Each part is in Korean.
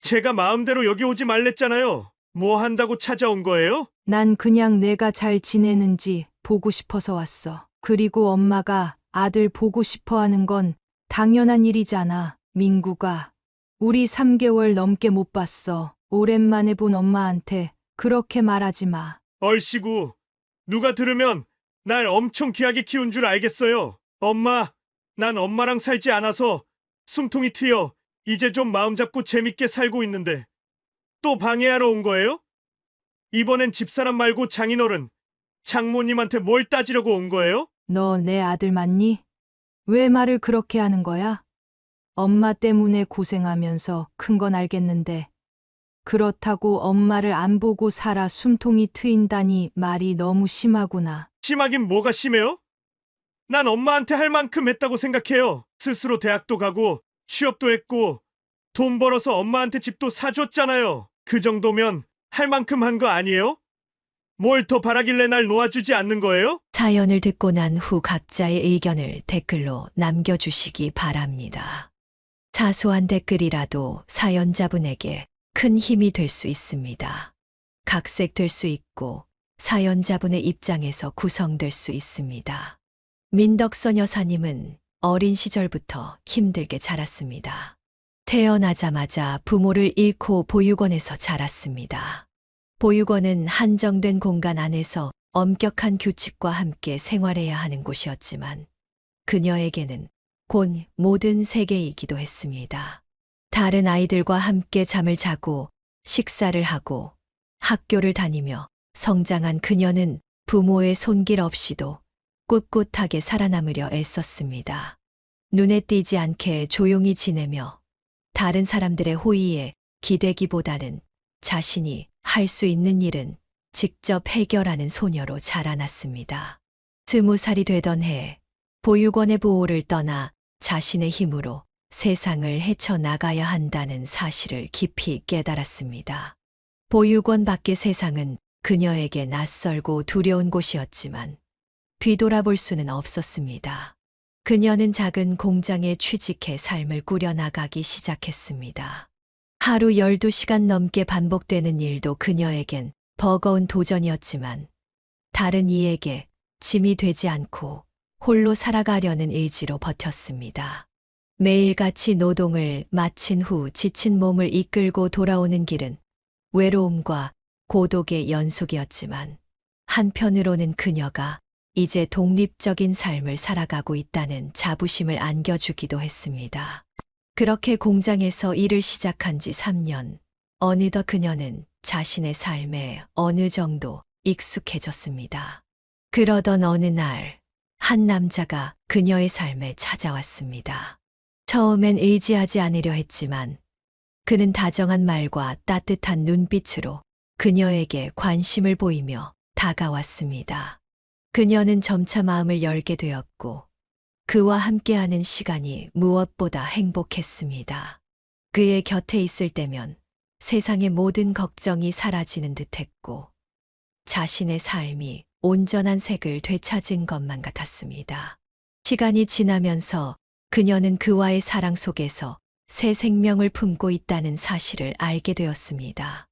제가 마음대로 여기 오지 말랬잖아요. 뭐 한다고 찾아온 거예요? 난 그냥 내가 잘 지내는지 보고 싶어서 왔어. 그리고 엄마가 아들 보고 싶어 하는 건 당연한 일이잖아. 민구가 우리 3개월 넘게 못 봤어. 오랜만에 본 엄마한테 그렇게 말하지 마. 얼씨구, 누가 들으면 날 엄청 귀하게 키운 줄 알겠어요. 엄마, 난 엄마랑 살지 않아서 숨통이 트여 이제 좀 마음 잡고 재밌게 살고 있는데 또 방해하러 온 거예요? 이번엔 집사람 말고 장인어른, 장모님한테 뭘 따지려고 온 거예요? 너 내 아들 맞니? 왜 말을 그렇게 하는 거야? 엄마 때문에 고생하면서 큰 건 알겠는데 그렇다고 엄마를 안 보고 살아 숨통이 트인다니 말이 너무 심하구나. 심하긴 뭐가 심해요? 난 엄마한테 할 만큼 했다고 생각해요. 스스로 대학도 가고 취업도 했고 돈 벌어서 엄마한테 집도 사줬잖아요. 그 정도면 할 만큼 한 거 아니에요? 뭘 더 바라길래 날 놓아주지 않는 거예요? 사연을 듣고 난 후 각자의 의견을 댓글로 남겨주시기 바랍니다. 사소한 댓글이라도 사연자분에게 큰 힘이 될 수 있습니다. 각색될 수 있고 사연자분의 입장에서 구성될 수 있습니다. 민덕선 여사님은 어린 시절부터 힘들게 자랐습니다. 태어나자마자 부모를 잃고 보육원에서 자랐습니다. 보육원은 한정된 공간 안에서 엄격한 규칙과 함께 생활해야 하는 곳이었지만 그녀에게는 곧 모든 세계이기도 했습니다. 다른 아이들과 함께 잠을 자고 식사를 하고 학교를 다니며 성장한 그녀는 부모의 손길 없이도 꿋꿋하게 살아남으려 애썼습니다. 눈에 띄지 않게 조용히 지내며 다른 사람들의 호의에 기대기보다는 자신이 할 수 있는 일은 직접 해결하는 소녀로 자라났습니다. 20살이 되던 해 보육원의 보호를 떠나 자신의 힘으로 세상을 헤쳐나가야 한다는 사실을 깊이 깨달았습니다. 보육원 밖의 세상은 그녀에게 낯설고 두려운 곳이었지만 뒤돌아볼 수는 없었습니다. 그녀는 작은 공장에 취직해 삶을 꾸려나가기 시작했습니다. 하루 12시간 넘게 반복되는 일도 그녀에겐 버거운 도전이었지만 다른 이에게 짐이 되지 않고 홀로 살아가려는 의지로 버텼습니다. 매일같이 노동을 마친 후 지친 몸을 이끌고 돌아오는 길은 외로움과 고독의 연속이었지만 한편으로는 그녀가 이제 독립적인 삶을 살아가고 있다는 자부심을 안겨주기도 했습니다. 그렇게 공장에서 일을 시작한 지 3년, 어느덧 그녀는 자신의 삶에 어느 정도 익숙해졌습니다. 그러던 어느 날, 한 남자가 그녀의 삶에 찾아왔습니다. 처음엔 의지하지 않으려 했지만 그는 다정한 말과 따뜻한 눈빛으로 그녀에게 관심을 보이며 다가왔습니다. 그녀는 점차 마음을 열게 되었고 그와 함께하는 시간이 무엇보다 행복했습니다. 그의 곁에 있을 때면 세상의 모든 걱정이 사라지는 듯했고 자신의 삶이 온전한 색을 되찾은 것만 같았습니다. 시간이 지나면서 그녀는 그와의 사랑 속에서 새 생명을 품고 있다는 사실을 알게 되었습니다.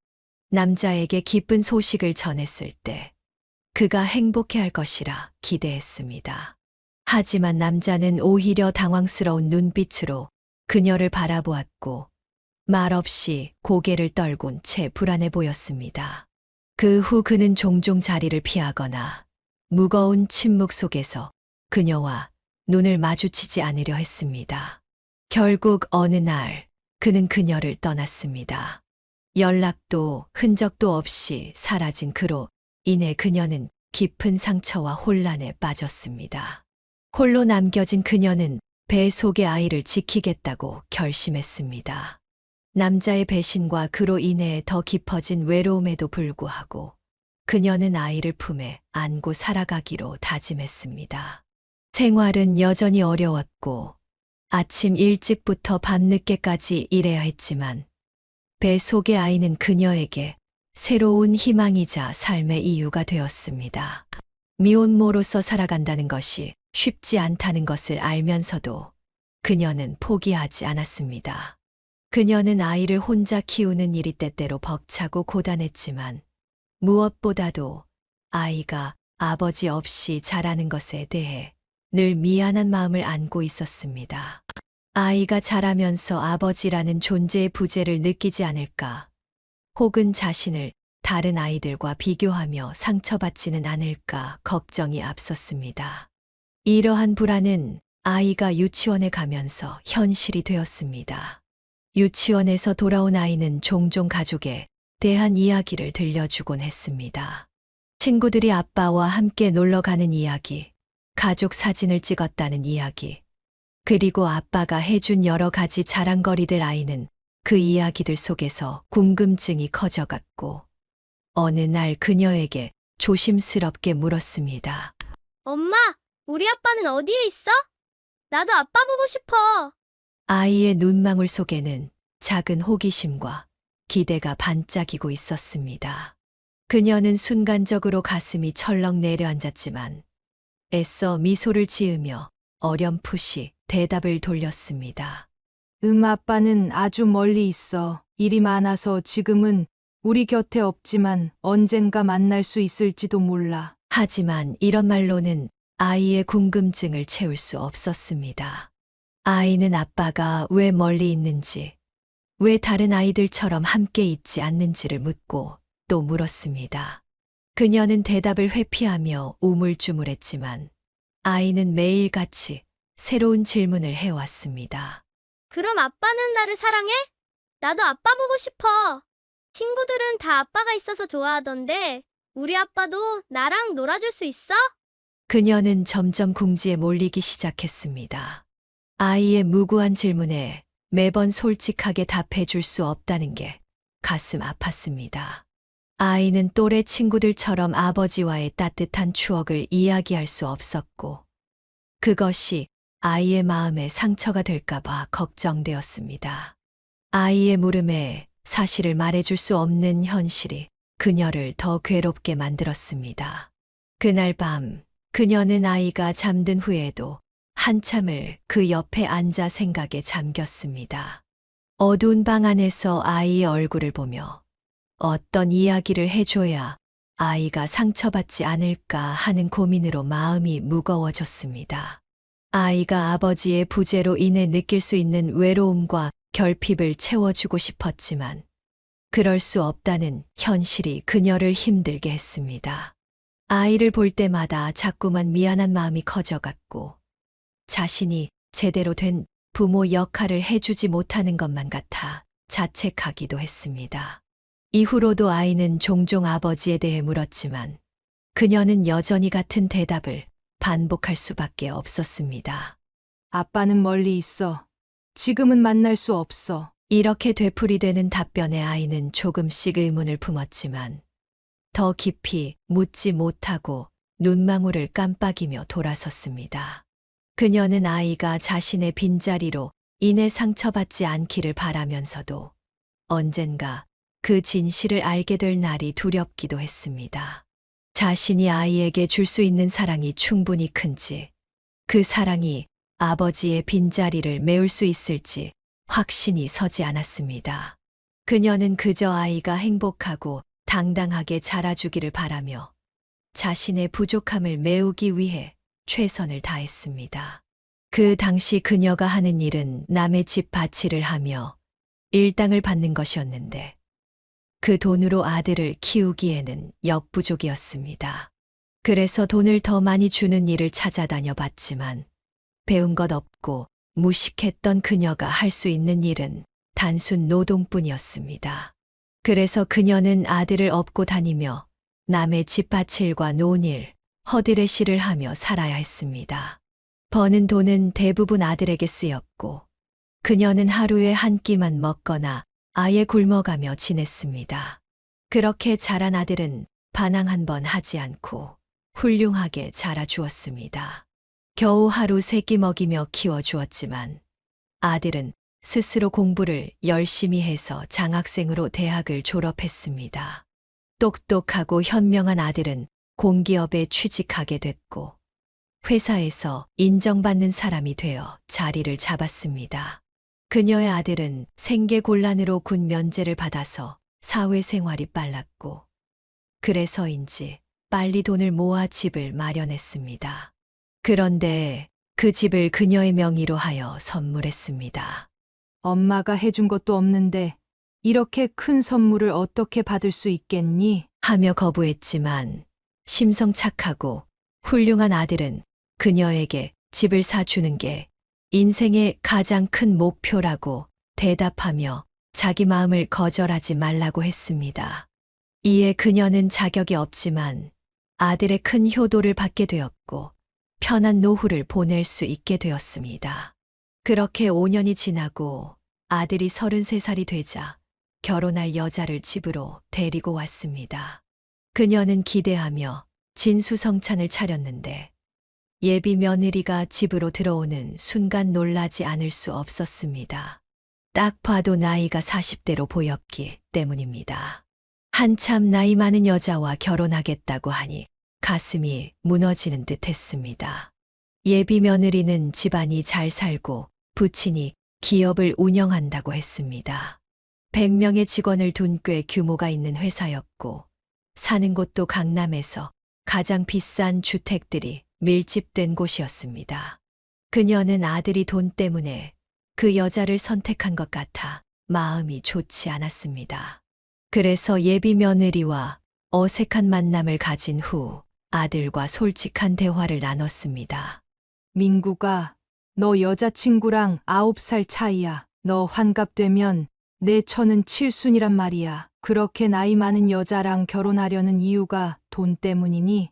남자에게 기쁜 소식을 전했을 때 그가 행복해할 것이라 기대했습니다. 하지만 남자는 오히려 당황스러운 눈빛으로 그녀를 바라보았고 말없이 고개를 떨군 채 불안해 보였습니다. 그 후 그는 종종 자리를 피하거나 무거운 침묵 속에서 그녀와 눈을 마주치지 않으려 했습니다. 결국 어느 날 그는 그녀를 떠났습니다. 연락도 흔적도 없이 사라진 그로 인해 그녀는 깊은 상처와 혼란에 빠졌습니다. 홀로 남겨진 그녀는 배 속의 아이를 지키겠다고 결심했습니다. 남자의 배신과 그로 인해 더 깊어진 외로움에도 불구하고 그녀는 아이를 품에 안고 살아가기로 다짐했습니다. 생활은 여전히 어려웠고 아침 일찍부터 밤늦게까지 일해야 했지만 배 속의 아이는 그녀에게 새로운 희망이자 삶의 이유가 되었습니다. 미혼모로서 살아간다는 것이 쉽지 않다는 것을 알면서도 그녀는 포기하지 않았습니다. 그녀는 아이를 혼자 키우는 일이 때때로 벅차고 고단했지만 무엇보다도 아이가 아버지 없이 자라는 것에 대해 늘 미안한 마음을 안고 있었습니다. 아이가 자라면서 아버지라는 존재의 부재를 느끼지 않을까, 혹은 자신을 다른 아이들과 비교하며 상처받지는 않을까 걱정이 앞섰습니다. 이러한 불안은 아이가 유치원에 가면서 현실이 되었습니다. 유치원에서 돌아온 아이는 종종 가족에 대한 이야기를 들려주곤 했습니다. 친구들이 아빠와 함께 놀러 가는 이야기, 가족 사진을 찍었다는 이야기, 그리고 아빠가 해준 여러 가지 자랑거리들. 아이는 그 이야기들 속에서 궁금증이 커져갔고, 어느 날 그녀에게 조심스럽게 물었습니다. 엄마, 우리 아빠는 어디에 있어? 나도 아빠 보고 싶어. 아이의 눈망울 속에는 작은 호기심과 기대가 반짝이고 있었습니다. 그녀는 순간적으로 가슴이 철렁 내려앉았지만 애써 미소를 지으며 어렴풋이 대답을 돌렸습니다. 아빠는 아주 멀리 있어. 일이 많아서 지금은 우리 곁에 없지만 언젠가 만날 수 있을지도 몰라. 하지만 이런 말로는 아이의 궁금증을 채울 수 없었습니다. 아이는 아빠가 왜 멀리 있는지, 왜 다른 아이들처럼 함께 있지 않는지를 묻고 또 물었습니다. 그녀는 대답을 회피하며 우물쭈물했지만 아이는 매일같이 새로운 질문을 해왔습니다. 그럼 아빠는 나를 사랑해? 나도 아빠 보고 싶어. 친구들은 다 아빠가 있어서 좋아하던데 우리 아빠도 나랑 놀아줄 수 있어? 그녀는 점점 궁지에 몰리기 시작했습니다. 아이의 무구한 질문에 매번 솔직하게 답해줄 수 없다는 게 가슴 아팠습니다. 아이는 또래 친구들처럼 아버지와의 따뜻한 추억을 이야기할 수 없었고, 그것이 아이의 마음에 상처가 될까봐 걱정되었습니다. 아이의 물음에 사실을 말해줄 수 없는 현실이 그녀를 더 괴롭게 만들었습니다. 그날 밤, 그녀는 아이가 잠든 후에도 한참을 그 옆에 앉아 생각에 잠겼습니다. 어두운 방 안에서 아이의 얼굴을 보며 어떤 이야기를 해줘야 아이가 상처받지 않을까 하는 고민으로 마음이 무거워졌습니다. 아이가 아버지의 부재로 인해 느낄 수 있는 외로움과 결핍을 채워주고 싶었지만 그럴 수 없다는 현실이 그녀를 힘들게 했습니다. 아이를 볼 때마다 자꾸만 미안한 마음이 커져갔고 자신이 제대로 된 부모 역할을 해주지 못하는 것만 같아 자책하기도 했습니다. 이후로도 아이는 종종 아버지에 대해 물었지만 그녀는 여전히 같은 대답을 반복할 수밖에 없었습니다. 아빠는 멀리 있어. 지금은 만날 수 없어. 이렇게 되풀이되는 답변에 아이는 조금씩 의문을 품었지만 더 깊이 묻지 못하고 눈망울을 깜빡이며 돌아섰습니다. 그녀는 아이가 자신의 빈자리로 인해 상처받지 않기를 바라면서도 언젠가 그 진실을 알게 될 날이 두렵기도 했습니다. 자신이 아이에게 줄 수 있는 사랑이 충분히 큰지, 그 사랑이 아버지의 빈자리를 메울 수 있을지 확신이 서지 않았습니다. 그녀는 그저 아이가 행복하고 당당하게 자라주기를 바라며 자신의 부족함을 메우기 위해 최선을 다했습니다. 그 당시 그녀가 하는 일은 남의 집 밭일을 하며 일당을 받는 것이었는데 그 돈으로 아들을 키우기에는 역부족이었습니다. 그래서 돈을 더 많이 주는 일을 찾아다녀 봤지만 배운 것 없고 무식했던 그녀가 할 수 있는 일은 단순 노동뿐이었습니다. 그래서 그녀는 아들을 업고 다니며 남의 집밭일과 논일, 허드렛일을 하며 살아야 했습니다. 버는 돈은 대부분 아들에게 쓰였고 그녀는 하루에 한 끼만 먹거나 아예 굶어가며 지냈습니다. 그렇게 자란 아들은 반항 한 번 하지 않고 훌륭하게 자라주었습니다. 겨우 하루 3끼 먹이며 키워주었지만 아들은 스스로 공부를 열심히 해서 장학생으로 대학을 졸업했습니다. 똑똑하고 현명한 아들은 공기업에 취직하게 됐고 회사에서 인정받는 사람이 되어 자리를 잡았습니다. 그녀의 아들은 생계곤란으로 군 면제를 받아서 사회생활이 빨랐고, 그래서인지 빨리 돈을 모아 집을 마련했습니다. 그런데 그 집을 그녀의 명의로 하여 선물했습니다. 엄마가 해준 것도 없는데 이렇게 큰 선물을 어떻게 받을 수 있겠니? 하며 거부했지만 심성 착하고 훌륭한 아들은 그녀에게 집을 사주는 게 인생의 가장 큰 목표라고 대답하며 자기 마음을 거절하지 말라고 했습니다. 이에 그녀는 자격이 없지만 아들의 큰 효도를 받게 되었고 편한 노후를 보낼 수 있게 되었습니다. 그렇게 5년이 지나고 아들이 33살이 되자 결혼할 여자를 집으로 데리고 왔습니다. 그녀는 기대하며 진수성찬을 차렸는데 예비 며느리가 집으로 들어오는 순간 놀라지 않을 수 없었습니다. 딱 봐도 나이가 40대로 보였기 때문입니다. 한참 나이 많은 여자와 결혼하겠다고 하니 가슴이 무너지는 듯 했습니다. 예비 며느리는 집안이 잘 살고 부친이 기업을 운영한다고 했습니다. 100명의 직원을 둔 꽤 규모가 있는 회사였고 사는 곳도 강남에서 가장 비싼 주택들이 밀집된 곳이었습니다. 그녀는 아들이 돈 때문에 그 여자를 선택한 것 같아 마음이 좋지 않았습니다. 그래서 예비 며느리와 어색한 만남을 가진 후 아들과 솔직한 대화를 나눴습니다. 민구가, 너 여자친구랑 9살 차이야. 너 환갑되면 내 처는 칠순이란 말이야. 그렇게 나이 많은 여자랑 결혼하려는 이유가 돈 때문이니?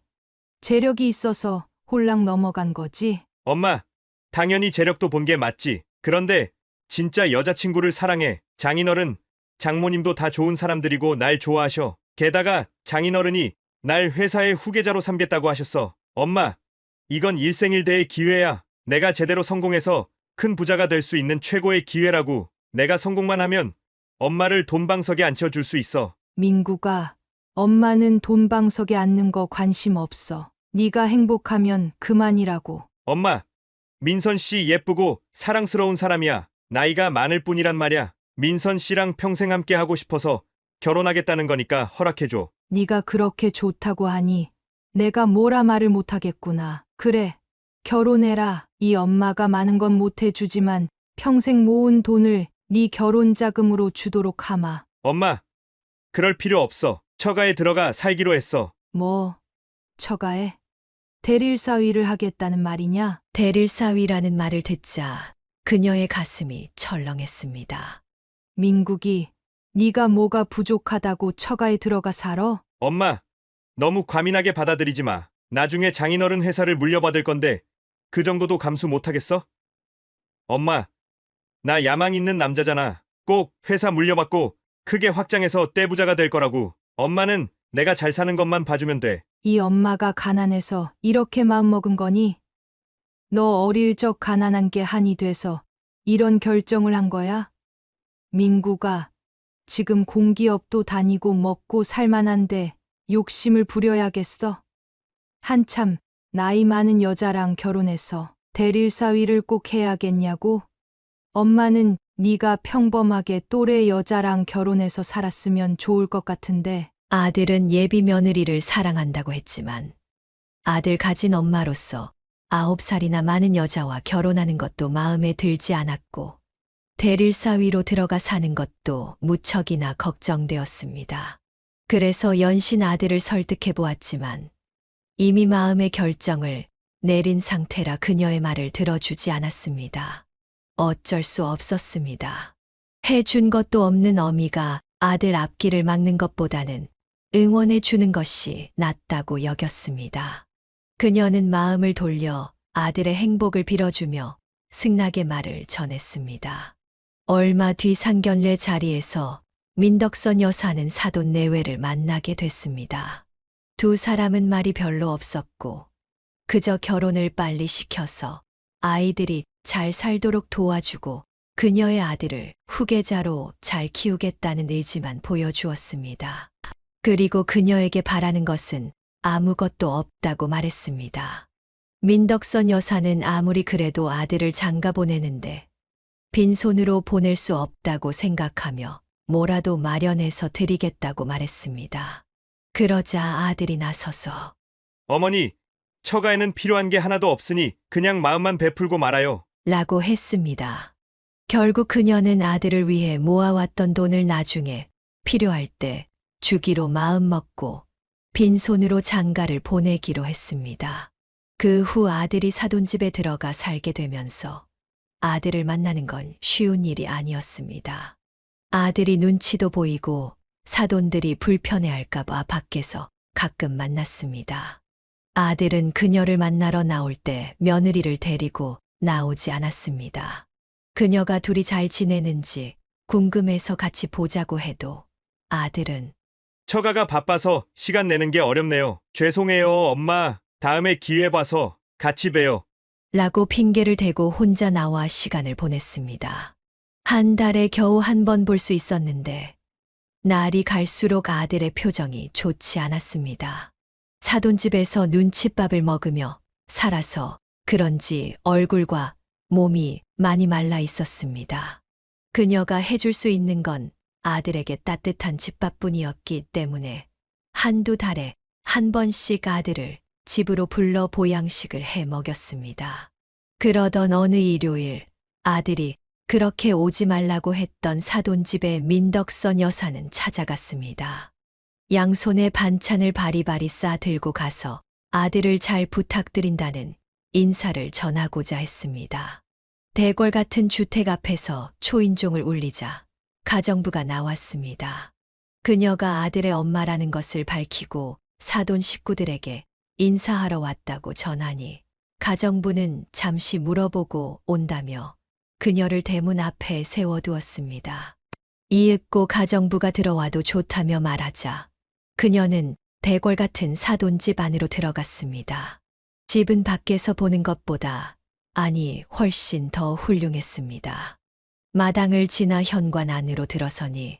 재력이 있어서 홀랑 넘어간 거지? 엄마, 당연히 재력도 본 게 맞지. 그런데 진짜 여자친구를 사랑해. 장인어른, 장모님도 다 좋은 사람들이고 날 좋아하셔. 게다가 장인어른이 날 회사의 후계자로 삼겠다고 하셨어. 엄마, 이건 일생일대의 기회야. 내가 제대로 성공해서 큰 부자가 될 수 있는 최고의 기회라고. 내가 성공만 하면 엄마를 돈방석에 앉혀줄 수 있어. 민구가, 엄마는 돈방석에 앉는 거 관심 없어. 네가 행복하면 그만이라고. 엄마, 민선 씨 예쁘고 사랑스러운 사람이야. 나이가 많을 뿐이란 말이야. 민선 씨랑 평생 함께 하고 싶어서 결혼하겠다는 거니까 허락해줘. 네가 그렇게 좋다고 하니 내가 뭐라 말을 못하겠구나. 그래, 결혼해라. 이 엄마가 많은 건 못해주지만 평생 모은 돈을 네 결혼 자금으로 주도록 하마. 엄마, 그럴 필요 없어. 처가에 들어가 살기로 했어. 뭐, 처가에 대릴사위를 하겠다는 말이냐? 대릴사위라는 말을 듣자 그녀의 가슴이 철렁했습니다. 민국이, 네가 뭐가 부족하다고 처가에 들어가 살아? 엄마, 너무 과민하게 받아들이지 마. 나중에 장인어른 회사를 물려받을 건데 그 정도도 감수 못하겠어? 엄마, 나 야망 있는 남자잖아. 꼭 회사 물려받고 크게 확장해서 떼부자가 될 거라고. 엄마는 내가 잘 사는 것만 봐주면 돼. 이 엄마가 가난해서 이렇게 마음먹은 거니? 너 어릴 적 가난한 게 한이 돼서 이런 결정을 한 거야? 민구가, 지금 공기업도 다니고 먹고 살만한데 욕심을 부려야겠어? 한참 나이 많은 여자랑 결혼해서 대릴사위를 꼭 해야겠냐고? 엄마는 네가 평범하게 또래 여자랑 결혼해서 살았으면 좋을 것 같은데. 아들은 예비 며느리를 사랑한다고 했지만 아들 가진 엄마로서 9살이나 많은 여자와 결혼하는 것도 마음에 들지 않았고 대릴사위로 들어가 사는 것도 무척이나 걱정되었습니다. 그래서 연신 아들을 설득해 보았지만 이미 마음의 결정을 내린 상태라 그녀의 말을 들어주지 않았습니다. 어쩔 수 없었습니다. 해준 것도 없는 어미가 아들 앞길을 막는 것보다는 응원해 주는 것이 낫다고 여겼습니다. 그녀는 마음을 돌려 아들의 행복을 빌어주며 승낙의 말을 전했습니다. 얼마 뒤 상견례 자리에서 민덕선 여사는 사돈 내외를 만나게 됐습니다. 두 사람은 말이 별로 없었고 그저 결혼을 빨리 시켜서 아이들이 잘 살도록 도와주고 그녀의 아들을 후계자로 잘 키우겠다는 의지만 보여주었습니다. 그리고 그녀에게 바라는 것은 아무것도 없다고 말했습니다. 민덕선 여사는 아무리 그래도 아들을 장가 보내는데 빈손으로 보낼 수 없다고 생각하며 뭐라도 마련해서 드리겠다고 말했습니다. 그러자 아들이 나서서 어머니, 처가에는 필요한 게 하나도 없으니 그냥 마음만 베풀고 말아요. 라고 했습니다. 결국 그녀는 아들을 위해 모아왔던 돈을 나중에 필요할 때 주기로 마음먹고 빈손으로 장가를 보내기로 했습니다. 그 후 아들이 사돈집에 들어가 살게 되면서 아들을 만나는 건 쉬운 일이 아니었습니다. 아들이 눈치도 보이고 사돈들이 불편해할까봐 밖에서 가끔 만났습니다. 아들은 그녀를 만나러 나올 때 며느리를 데리고 나오지 않았습니다. 그녀가 둘이 잘 지내는지 궁금해서 같이 보자고 해도 아들은 처가가 바빠서 시간 내는 게 어렵네요. 죄송해요, 엄마. 다음에 기회 봐서 같이 봬요. 라고 핑계를 대고 혼자 나와 시간을 보냈습니다. 한 달에 겨우 한 번 볼 수 있었는데 날이 갈수록 아들의 표정이 좋지 않았습니다. 사돈집에서 눈칫밥을 먹으며 살아서 그런지 얼굴과 몸이 많이 말라 있었습니다. 그녀가 해줄 수 있는 건 아들에게 따뜻한 집밥뿐이었기 때문에 한두 달에 한 번씩 아들을 집으로 불러 보양식을 해 먹였습니다. 그러던 어느 일요일 아들이 그렇게 오지 말라고 했던 사돈집의 민덕선 여사는 찾아갔습니다. 양손에 반찬을 바리바리 싸 들고 가서 아들을 잘 부탁드린다는 인사를 전하고자 했습니다. 대궐 같은 주택 앞에서 초인종을 울리자 가정부가 나왔습니다. 그녀가 아들의 엄마라는 것을 밝히고 사돈 식구들에게 인사하러 왔다고 전하니 가정부는 잠시 물어보고 온다며 그녀를 대문 앞에 세워두었습니다. 이윽고 가정부가 들어와도 좋다며 말하자 그녀는 대궐 같은 사돈집 안으로 들어갔습니다. 집은 밖에서 보는 것보다 아니 훨씬 더 훌륭했습니다. 마당을 지나 현관 안으로 들어서니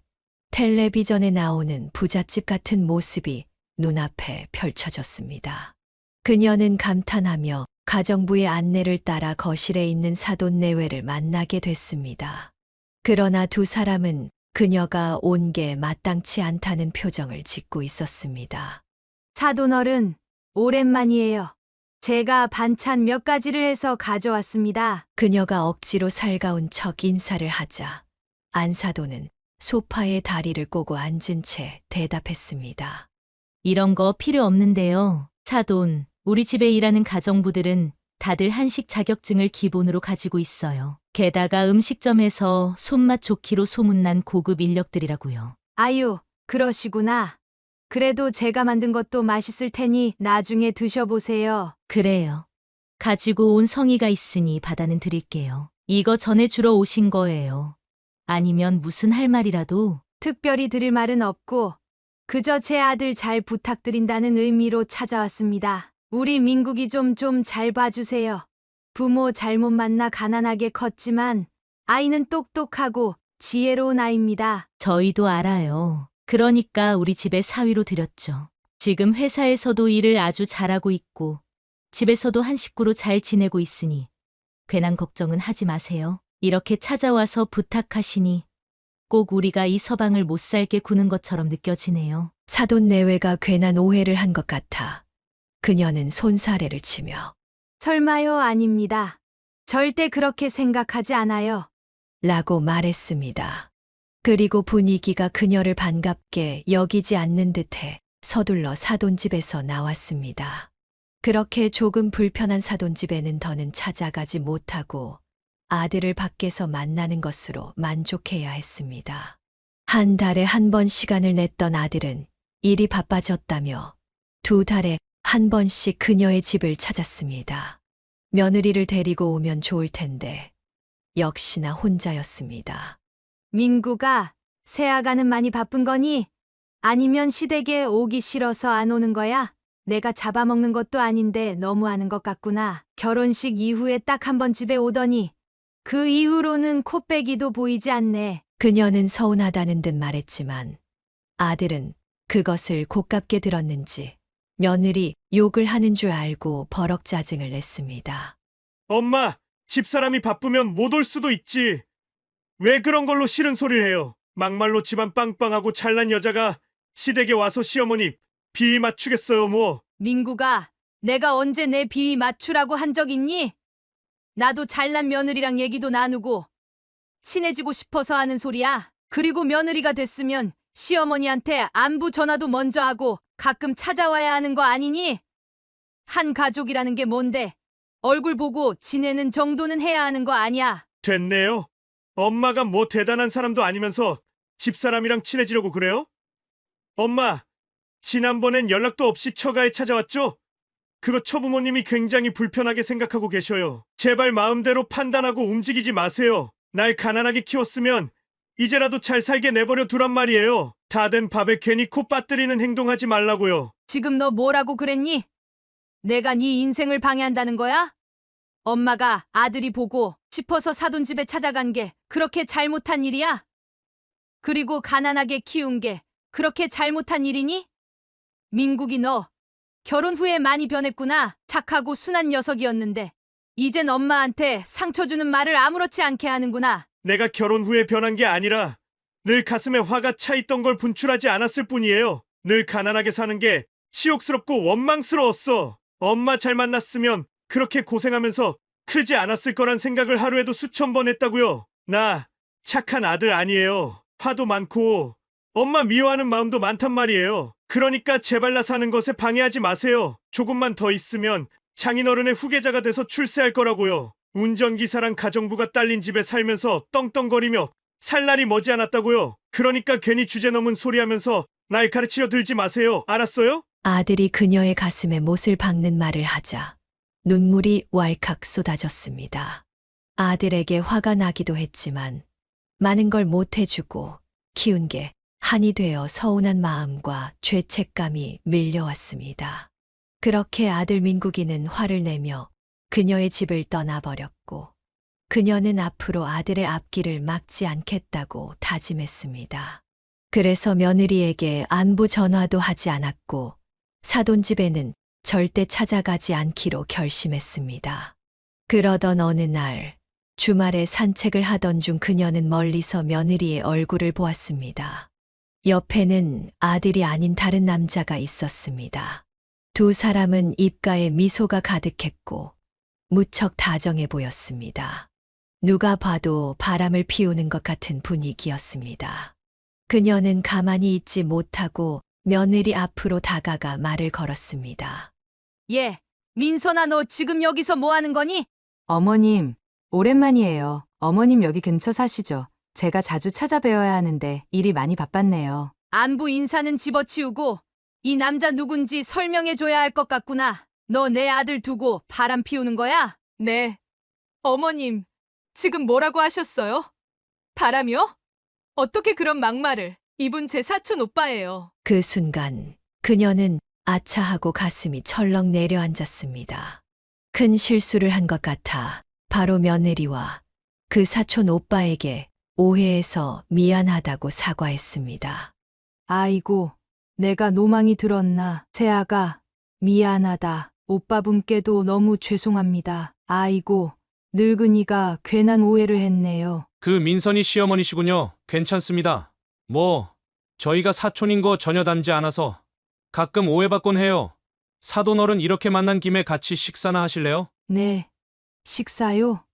텔레비전에 나오는 부잣집 같은 모습이 눈앞에 펼쳐졌습니다. 그녀는 감탄하며 가정부의 안내를 따라 거실에 있는 사돈 내외를 만나게 됐습니다. 그러나 두 사람은 그녀가 온 게 마땅치 않다는 표정을 짓고 있었습니다. 사돈어른, 오랜만이에요. 제가 반찬 몇 가지를 해서 가져왔습니다. 그녀가 억지로 살가운 척 인사를 하자 안사돈은 소파에 다리를 꼬고 앉은 채 대답했습니다. 이런 거 필요 없는데요. 사돈, 우리 집에 일하는 가정부들은 다들 한식 자격증을 기본으로 가지고 있어요. 게다가 음식점에서 손맛 좋기로 소문난 고급 인력들이라고요. 아유, 그러시구나. 그래도 제가 만든 것도 맛있을 테니 나중에 드셔보세요. 그래요. 가지고 온 성의가 있으니 받아는 드릴게요. 이거 전해주러 오신 거예요. 아니면 무슨 할 말이라도. 특별히 드릴 말은 없고 그저 제 아들 잘 부탁드린다는 의미로 찾아왔습니다. 우리 민국이 좀 잘 봐주세요. 부모 잘못 만나 가난하게 컸지만 아이는 똑똑하고 지혜로운 아이입니다. 저희도 알아요. 그러니까 우리 집에 사위로 드렸죠. 지금 회사에서도 일을 아주 잘하고 있고 집에서도 한 식구로 잘 지내고 있으니 괜한 걱정은 하지 마세요. 이렇게 찾아와서 부탁하시니 꼭 우리가 이 서방을 못 살게 구는 것처럼 느껴지네요. 사돈 내외가 괜한 오해를 한 것 같아 그녀는 손사래를 치며 설마요, 아닙니다. 절대 그렇게 생각하지 않아요. 라고 말했습니다. 그리고 분위기가 그녀를 반갑게 여기지 않는 듯해 서둘러 사돈집에서 나왔습니다. 그렇게 조금 불편한 사돈집에는 더는 찾아가지 못하고 아들을 밖에서 만나는 것으로 만족해야 했습니다. 한 달에 한 번 시간을 냈던 아들은 일이 바빠졌다며 두 달에 한 번씩 그녀의 집을 찾았습니다. 며느리를 데리고 오면 좋을 텐데 역시나 혼자였습니다. 민구가 새아가는 많이 바쁜 거니? 아니면 시댁에 오기 싫어서 안 오는 거야? 내가 잡아먹는 것도 아닌데 너무하는 것 같구나. 결혼식 이후에 딱 한 번 집에 오더니 그 이후로는 코빼기도 보이지 않네. 그녀는 서운하다는 듯 말했지만 아들은 그것을 고깝게 들었는지 며느리 욕을 하는 줄 알고 버럭 짜증을 냈습니다. 엄마, 집사람이 바쁘면 못 올 수도 있지. 왜 그런 걸로 싫은 소리를 해요? 막말로 집안 빵빵하고 잘난 여자가 시댁에 와서 시어머니 비위 맞추겠어요, 뭐. 민구가 내가 언제 내 비위 맞추라고 한 적 있니? 나도 잘난 며느리랑 얘기도 나누고 친해지고 싶어서 하는 소리야. 그리고 며느리가 됐으면 시어머니한테 안부 전화도 먼저 하고 가끔 찾아와야 하는 거 아니니? 한 가족이라는 게 뭔데? 얼굴 보고 지내는 정도는 해야 하는 거 아니야? 됐네요. 엄마가 뭐 대단한 사람도 아니면서 집사람이랑 친해지려고 그래요? 엄마, 지난번엔 연락도 없이 처가에 찾아왔죠? 그거 처부모님이 굉장히 불편하게 생각하고 계셔요. 제발 마음대로 판단하고 움직이지 마세요. 날 가난하게 키웠으면 이제라도 잘 살게 내버려 두란 말이에요. 다 된 밥에 괜히 코 빠뜨리는 행동하지 말라고요. 지금 너 뭐라고 그랬니? 내가 네 인생을 방해한다는 거야? 엄마가 아들이 보고 싶어서 사돈 집에 찾아간 게 그렇게 잘못한 일이야? 그리고 가난하게 키운 게 그렇게 잘못한 일이니? 민국이 너 결혼 후에 많이 변했구나. 착하고 순한 녀석이었는데 이젠 엄마한테 상처 주는 말을 아무렇지 않게 하는구나. 내가 결혼 후에 변한 게 아니라 늘 가슴에 화가 차 있던 걸 분출하지 않았을 뿐이에요. 늘 가난하게 사는 게 치욕스럽고 원망스러웠어. 엄마 잘 만났으면 그렇게 고생하면서 크지 않았을 거란 생각을 하루에도 수천 번 했다고요. 나 착한 아들 아니에요. 화도 많고 엄마 미워하는 마음도 많단 말이에요. 그러니까 제발 나 사는 것에 방해하지 마세요. 조금만 더 있으면 장인어른의 후계자가 돼서 출세할 거라고요. 운전기사랑 가정부가 딸린 집에 살면서 떵떵거리며 살 날이 머지않았다고요. 그러니까 괜히 주제 넘은 소리하면서 날 가르치려 들지 마세요. 알았어요? 아들이 그녀의 가슴에 못을 박는 말을 하자 눈물이 왈칵 쏟아졌습니다. 아들에게 화가 나기도 했지만 많은 걸 못해주고 키운 게 한이 되어 서운한 마음과 죄책감이 밀려왔습니다. 그렇게 아들 민국이는 화를 내며 그녀의 집을 떠나버렸고 그녀는 앞으로 아들의 앞길을 막지 않겠다고 다짐했습니다. 그래서 며느리에게 안부 전화도 하지 않았고 사돈 집에는 절대 찾아가지 않기로 결심했습니다. 그러던 어느 날 주말에 산책을 하던 중 그녀는 멀리서 며느리의 얼굴을 보았습니다. 옆에는 아들이 아닌 다른 남자가 있었습니다. 두 사람은 입가에 미소가 가득했고 무척 다정해 보였습니다. 누가 봐도 바람을 피우는 것 같은 분위기였습니다. 그녀는 가만히 있지 못하고 며느리 앞으로 다가가 말을 걸었습니다. 예, 민선아 너 지금 여기서 뭐 하는 거니? 어머님, 오랜만이에요. 어머님 여기 근처 사시죠? 제가 자주 찾아뵈어야 하는데 일이 많이 바빴네요. 안부 인사는 집어치우고 이 남자 누군지 설명해줘야 할 것 같구나. 너 내 아들 두고 바람 피우는 거야? 네. 어머님, 지금 뭐라고 하셨어요? 바람이요? 어떻게 그런 막말을? 이분 제 사촌 오빠예요. 그 순간 그녀는 아차하고 가슴이 철렁 내려앉았습니다. 큰 실수를 한 것 같아 바로 며느리와 그 사촌 오빠에게 오해해서 미안하다고 사과했습니다. 아이고, 내가 노망이 들었나. 새아가 미안하다. 오빠분께도 너무 죄송합니다. 아이고, 늙은이가 괜한 오해를 했네요. 그 민선이 시어머니시군요. 괜찮습니다. 뭐 저희가 사촌인 거 전혀 닮지 않아서 가끔 오해받곤 해요. 사돈어른 이렇게 만난 김에 같이 식사나 하실래요? 네. 식사요?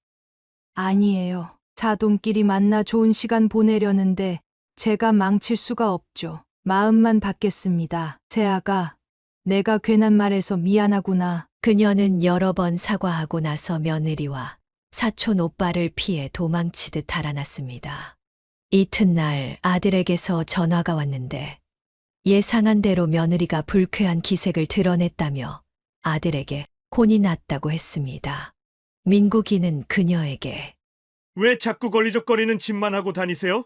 아니에요. 사돈끼리 만나 좋은 시간 보내려는데 제가 망칠 수가 없죠. 마음만 받겠습니다. 새아가 내가 괜한 말해서 미안하구나. 그녀는 여러 번 사과하고 나서 며느리와 사촌 오빠를 피해 도망치듯 달아났습니다. 이튿날 아들에게서 전화가 왔는데 예상한 대로 며느리가 불쾌한 기색을 드러냈다며 아들에게 혼이 났다고 했습니다. 민국이는 그녀에게 왜 자꾸 걸리적거리는 짓만 하고 다니세요?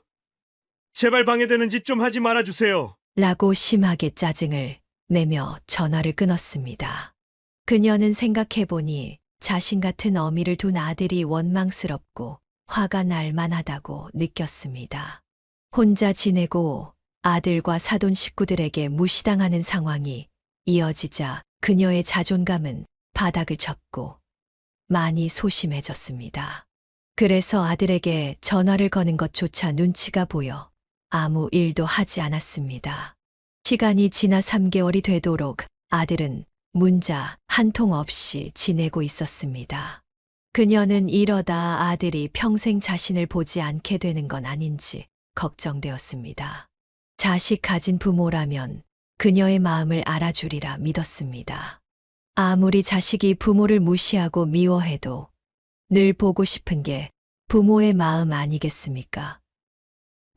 제발 방해되는 짓 좀 하지 말아주세요. 라고 심하게 짜증을 내며 전화를 끊었습니다. 그녀는 생각해보니 자신 같은 어미를 둔 아들이 원망스럽고 화가 날 만하다고 느꼈습니다. 혼자 지내고 아들과 사돈 식구들에게 무시당하는 상황이 이어지자 그녀의 자존감은 바닥을 쳤고 많이 소심해졌습니다. 그래서 아들에게 전화를 거는 것조차 눈치가 보여 아무 일도 하지 않았습니다. 시간이 지나 3개월이 되도록 아들은 문자 한 통 없이 지내고 있었습니다. 그녀는 이러다 아들이 평생 자신을 보지 않게 되는 건 아닌지 걱정되었습니다. 자식 가진 부모라면 그녀의 마음을 알아주리라 믿었습니다. 아무리 자식이 부모를 무시하고 미워해도 늘 보고 싶은 게 부모의 마음 아니겠습니까?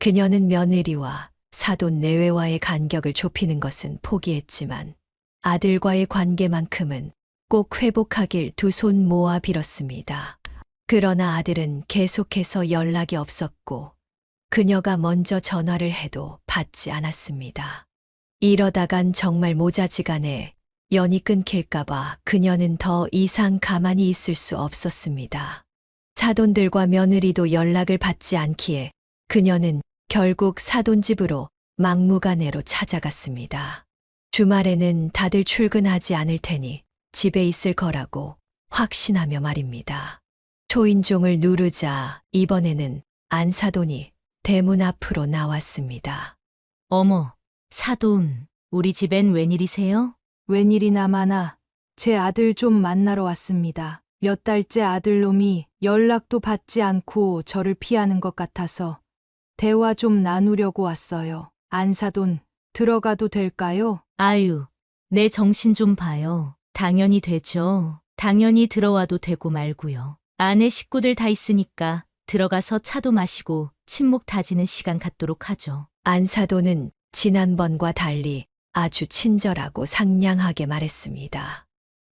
그녀는 며느리와 사돈 내외와의 간격을 좁히는 것은 포기했지만 아들과의 관계만큼은 꼭 회복하길 두 손 모아 빌었습니다. 그러나 아들은 계속해서 연락이 없었고 그녀가 먼저 전화를 해도 받지 않았습니다. 이러다간 정말 모자지간에 연이 끊길까봐 그녀는 더 이상 가만히 있을 수 없었습니다. 사돈들과 며느리도 연락을 받지 않기에 그녀는 결국 사돈 집으로 막무가내로 찾아갔습니다. 주말에는 다들 출근하지 않을 테니 집에 있을 거라고 확신하며 말입니다. 초인종을 누르자 이번에는 안사돈이 대문 앞으로 나왔습니다. 어머, 사돈, 우리 집엔 웬일이세요? 웬일이나 많아. 제 아들 좀 만나러 왔습니다. 몇 달째 아들놈이 연락도 받지 않고 저를 피하는 것 같아서 대화 좀 나누려고 왔어요. 안사돈, 들어가도 될까요? 아유, 내 정신 좀 봐요. 당연히 되죠. 당연히 들어와도 되고 말고요. 안에 식구들 다 있으니까 들어가서 차도 마시고 친목 다지는 시간 갖도록 하죠. 안사돈은 지난번과 달리 아주 친절하고 상냥하게 말했습니다.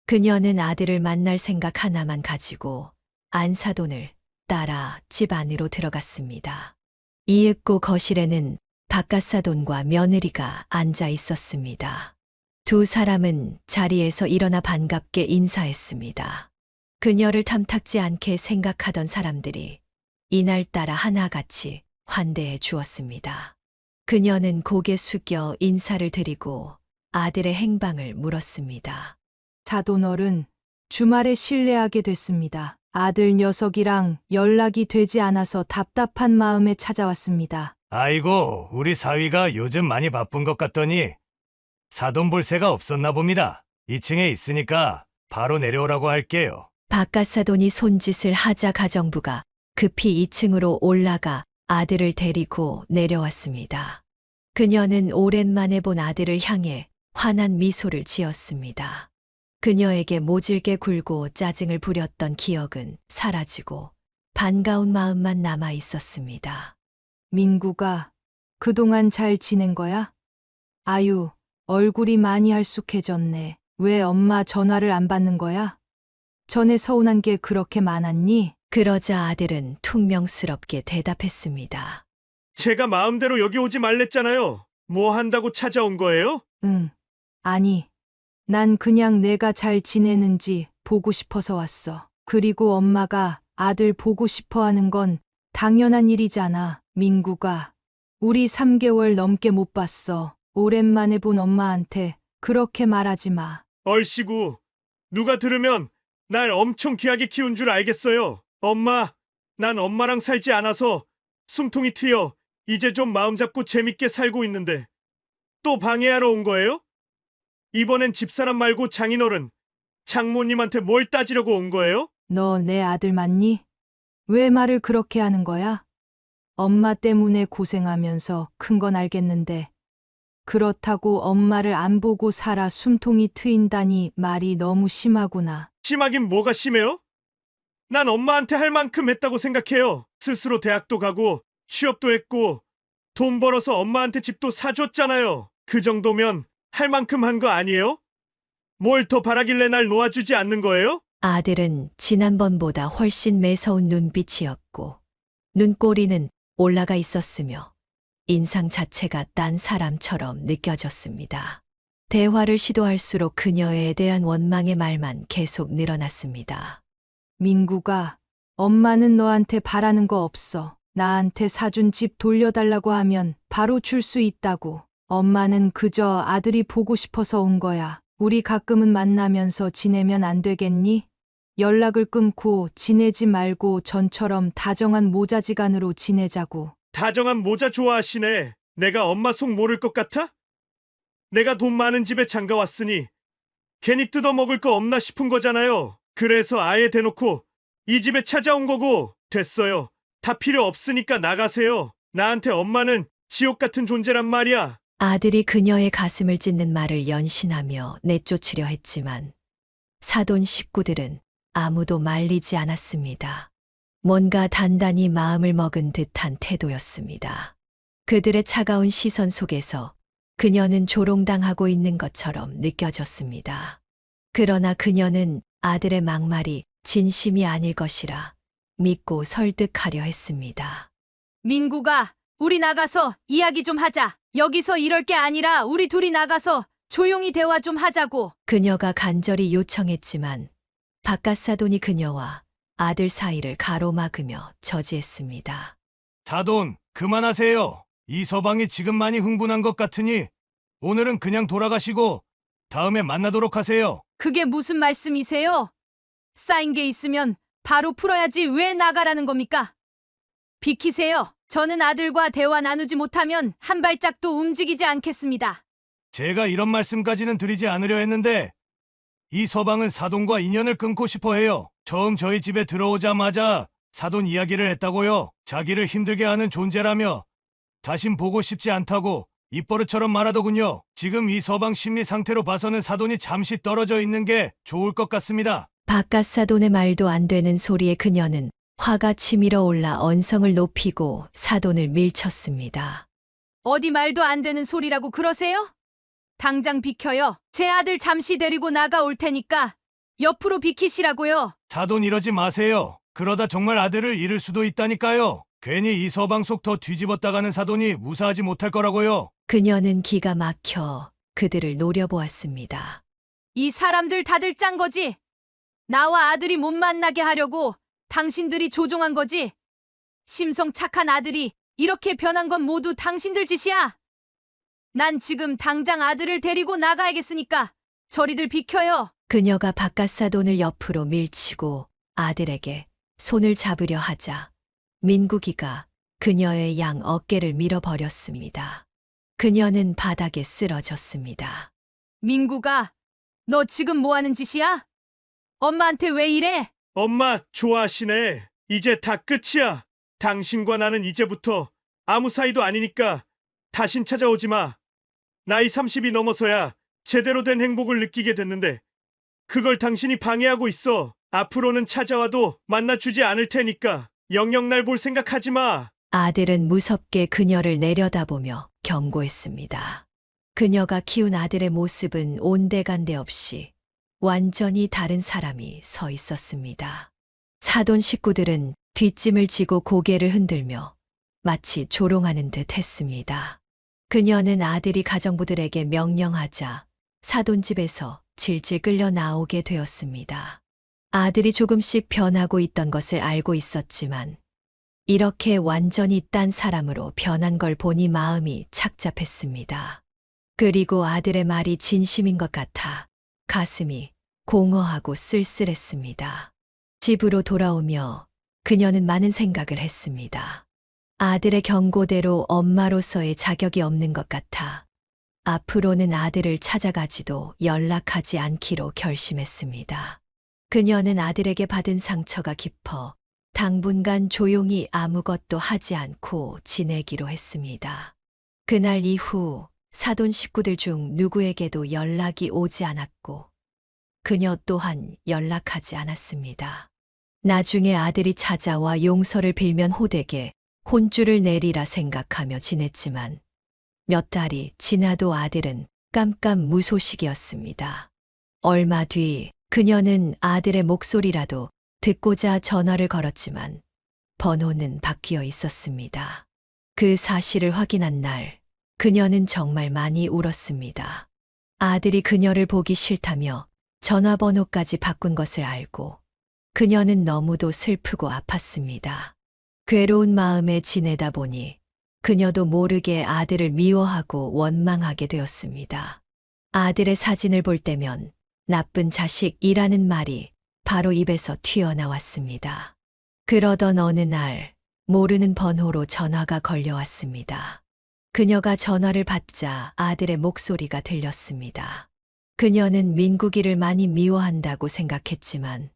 그녀는 아들을 만날 생각 하나만 가지고 안사돈을 따라 집 안으로 들어갔습니다. 이윽고 거실에는 바깥사돈과 며느리가 앉아 있었습니다. 두 사람은 자리에서 일어나 반갑게 인사했습니다. 그녀를 탐탁지 않게 생각하던 사람들이 이날따라 하나같이 환대해 주었습니다. 그녀는 고개 숙여 인사를 드리고 아들의 행방을 물었습니다. 사돈 어른, 주말에 실례하게 됐습니다. 아들 녀석이랑 연락이 되지 않아서 답답한 마음에 찾아왔습니다. 아이고, 우리 사위가 요즘 많이 바쁜 것 같더니 사돈 볼 새가 없었나 봅니다. 2층에 있으니까 바로 내려오라고 할게요. 바깥사돈이 손짓을 하자 가정부가 급히 2층으로 올라가 아들을 데리고 내려왔습니다. 그녀는 오랜만에 본 아들을 향해 환한 미소를 지었습니다. 그녀에게 모질게 굴고 짜증을 부렸던 기억은 사라지고 반가운 마음만 남아 있었습니다. 민구가 그동안 잘 지낸 거야? 아유, 얼굴이 많이 할쑥해졌네. 왜 엄마 전화를 안 받는 거야? 전에 서운한 게 그렇게 많았니? 그러자 아들은 퉁명스럽게 대답했습니다. 제가 마음대로 여기 오지 말랬잖아요. 뭐 한다고 찾아온 거예요? 응. 아니, 난 그냥 내가 잘 지내는지 보고 싶어서 왔어. 그리고 엄마가 아들 보고 싶어 하는 건 당연한 일이잖아. 민구가 우리 3개월 넘게 못 봤어. 오랜만에 본 엄마한테 그렇게 말하지 마. 얼씨구, 누가 들으면 날 엄청 귀하게 키운 줄 알겠어요. 엄마, 난 엄마랑 살지 않아서 숨통이 트여 이제 좀 마음 잡고 재밌게 살고 있는데 또 방해하러 온 거예요? 이번엔 집사람 말고 장인어른, 장모님한테 뭘 따지려고 온 거예요? 너 내 아들 맞니? 왜 말을 그렇게 하는 거야? 엄마 때문에 고생하면서 큰 건 알겠는데 그렇다고 엄마를 안 보고 살아 숨통이 트인다니 말이 너무 심하구나. 심하긴 뭐가 심해요? 난 엄마한테 할 만큼 했다고 생각해요. 스스로 대학도 가고 취업도 했고 돈 벌어서 엄마한테 집도 사줬잖아요. 그 정도면 할 만큼 한 거 아니에요? 뭘 더 바라길래 날 놓아주지 않는 거예요? 아들은 지난번보다 훨씬 매서운 눈빛이었고 눈꼬리는 올라가 있었으며 인상 자체가 딴 사람처럼 느껴졌습니다. 대화를 시도할수록 그녀에 대한 원망의 말만 계속 늘어났습니다. 민구가 엄마는 너한테 바라는 거 없어. 나한테 사준 집 돌려달라고 하면 바로 줄 수 있다고. 엄마는 그저 아들이 보고 싶어서 온 거야. 우리 가끔은 만나면서 지내면 안 되겠니? 연락을 끊고 지내지 말고 전처럼 다정한 모자지간으로 지내자고. 다정한 모자 좋아하시네. 내가 엄마 속 모를 것 같아? 내가 돈 많은 집에 장가 왔으니 괜히 뜯어먹을 거 없나 싶은 거잖아요. 그래서 아예 대놓고 이 집에 찾아온 거고. 됐어요. 다 필요 없으니까 나가세요. 나한테 엄마는 지옥 같은 존재란 말이야. 아들이 그녀의 가슴을 찢는 말을 연신하며 내쫓으려 했지만 사돈 식구들은 아무도 말리지 않았습니다. 뭔가 단단히 마음을 먹은 듯한 태도였습니다. 그들의 차가운 시선 속에서 그녀는 조롱당하고 있는 것처럼 느껴졌습니다. 그러나 그녀는 아들의 막말이 진심이 아닐 것이라 믿고 설득하려 했습니다. 민구가, 우리 나가서 이야기 좀 하자. 여기서 이럴 게 아니라 우리 둘이 나가서 조용히 대화 좀 하자고. 그녀가 간절히 요청했지만 바깥 사돈이 그녀와 아들 사이를 가로막으며 저지했습니다. 사돈, 그만하세요. 이 서방이 지금 많이 흥분한 것 같으니 오늘은 그냥 돌아가시고 다음에 만나도록 하세요. 그게 무슨 말씀이세요? 쌓인 게 있으면 바로 풀어야지 왜 나가라는 겁니까? 비키세요. 저는 아들과 대화 나누지 못하면 한 발짝도 움직이지 않겠습니다. 제가 이런 말씀까지는 드리지 않으려 했는데 이 서방은 사돈과 인연을 끊고 싶어 해요. 처음 저희 집에 들어오자마자 사돈 이야기를 했다고요. 자기를 힘들게 하는 존재라며 다신 보고 싶지 않다고 입버릇처럼 말하더군요. 지금 이 서방 심리 상태로 봐서는 사돈이 잠시 떨어져 있는 게 좋을 것 같습니다. 바깥 사돈의 말도 안 되는 소리에 그녀는 화가 치밀어 올라 언성을 높이고 사돈을 밀쳤습니다. 어디 말도 안 되는 소리라고 그러세요? 당장 비켜요. 제 아들 잠시 데리고 나가올 테니까 옆으로 비키시라고요. 사돈 이러지 마세요. 그러다 정말 아들을 잃을 수도 있다니까요. 괜히 이 서방 속 더 뒤집었다가는 사돈이 무사하지 못할 거라고요. 그녀는 기가 막혀 그들을 노려보았습니다. 이 사람들 다들 짠 거지? 나와 아들이 못 만나게 하려고 당신들이 조종한 거지? 심성 착한 아들이 이렇게 변한 건 모두 당신들 짓이야. 난 지금 당장 아들을 데리고 나가야겠으니까 저리들 비켜요. 그녀가 바깥 사돈을 옆으로 밀치고 아들에게 손을 잡으려 하자 민국이가 그녀의 양 어깨를 밀어버렸습니다. 그녀는 바닥에 쓰러졌습니다. 민구가, 너 지금 뭐 하는 짓이야? 엄마한테 왜 이래? 엄마 좋아하시네. 이제 다 끝이야. 당신과 나는 이제부터 아무 사이도 아니니까 다신 찾아오지 마. 나이 30이 넘어서야 제대로 된 행복을 느끼게 됐는데 그걸 당신이 방해하고 있어. 앞으로는 찾아와도 만나주지 않을 테니까 영영 날 볼 생각하지 마. 아들은 무섭게 그녀를 내려다보며 경고했습니다. 그녀가 키운 아들의 모습은 온데간데 없이 완전히 다른 사람이 서 있었습니다. 사돈 식구들은 뒷짐을 지고 고개를 흔들며 마치 조롱하는 듯 했습니다. 그녀는 아들이 가정부들에게 명령하자 사돈 집에서 질질 끌려 나오게 되었습니다. 아들이 조금씩 변하고 있던 것을 알고 있었지만 이렇게 완전히 딴 사람으로 변한 걸 보니 마음이 착잡했습니다. 그리고 아들의 말이 진심인 것 같아 가슴이 공허하고 쓸쓸했습니다. 집으로 돌아오며 그녀는 많은 생각을 했습니다. 아들의 경고대로 엄마로서의 자격이 없는 것 같아 앞으로는 아들을 찾아가지도 연락하지 않기로 결심했습니다. 그녀는 아들에게 받은 상처가 깊어 당분간 조용히 아무것도 하지 않고 지내기로 했습니다. 그날 이후 사돈 식구들 중 누구에게도 연락이 오지 않았고 그녀 또한 연락하지 않았습니다. 나중에 아들이 찾아와 용서를 빌면 호되게 혼쭐을 내리라 생각하며 지냈지만 몇 달이 지나도 아들은 깜깜무소식이었습니다. 얼마 뒤 그녀는 아들의 목소리라도 듣고자 전화를 걸었지만 번호는 바뀌어 있었습니다. 그 사실을 확인한 날 그녀는 정말 많이 울었습니다. 아들이 그녀를 보기 싫다며 전화번호까지 바꾼 것을 알고 그녀는 너무도 슬프고 아팠습니다. 괴로운 마음에 지내다 보니 그녀도 모르게 아들을 미워하고 원망하게 되었습니다. 아들의 사진을 볼 때면 나쁜 자식이라는 말이 바로 입에서 튀어나왔습니다. 그러던 어느 날 모르는 번호로 전화가 걸려왔습니다. 그녀가 전화를 받자 아들의 목소리가 들렸습니다. 그녀는 민국이를 많이 미워한다고 생각했지만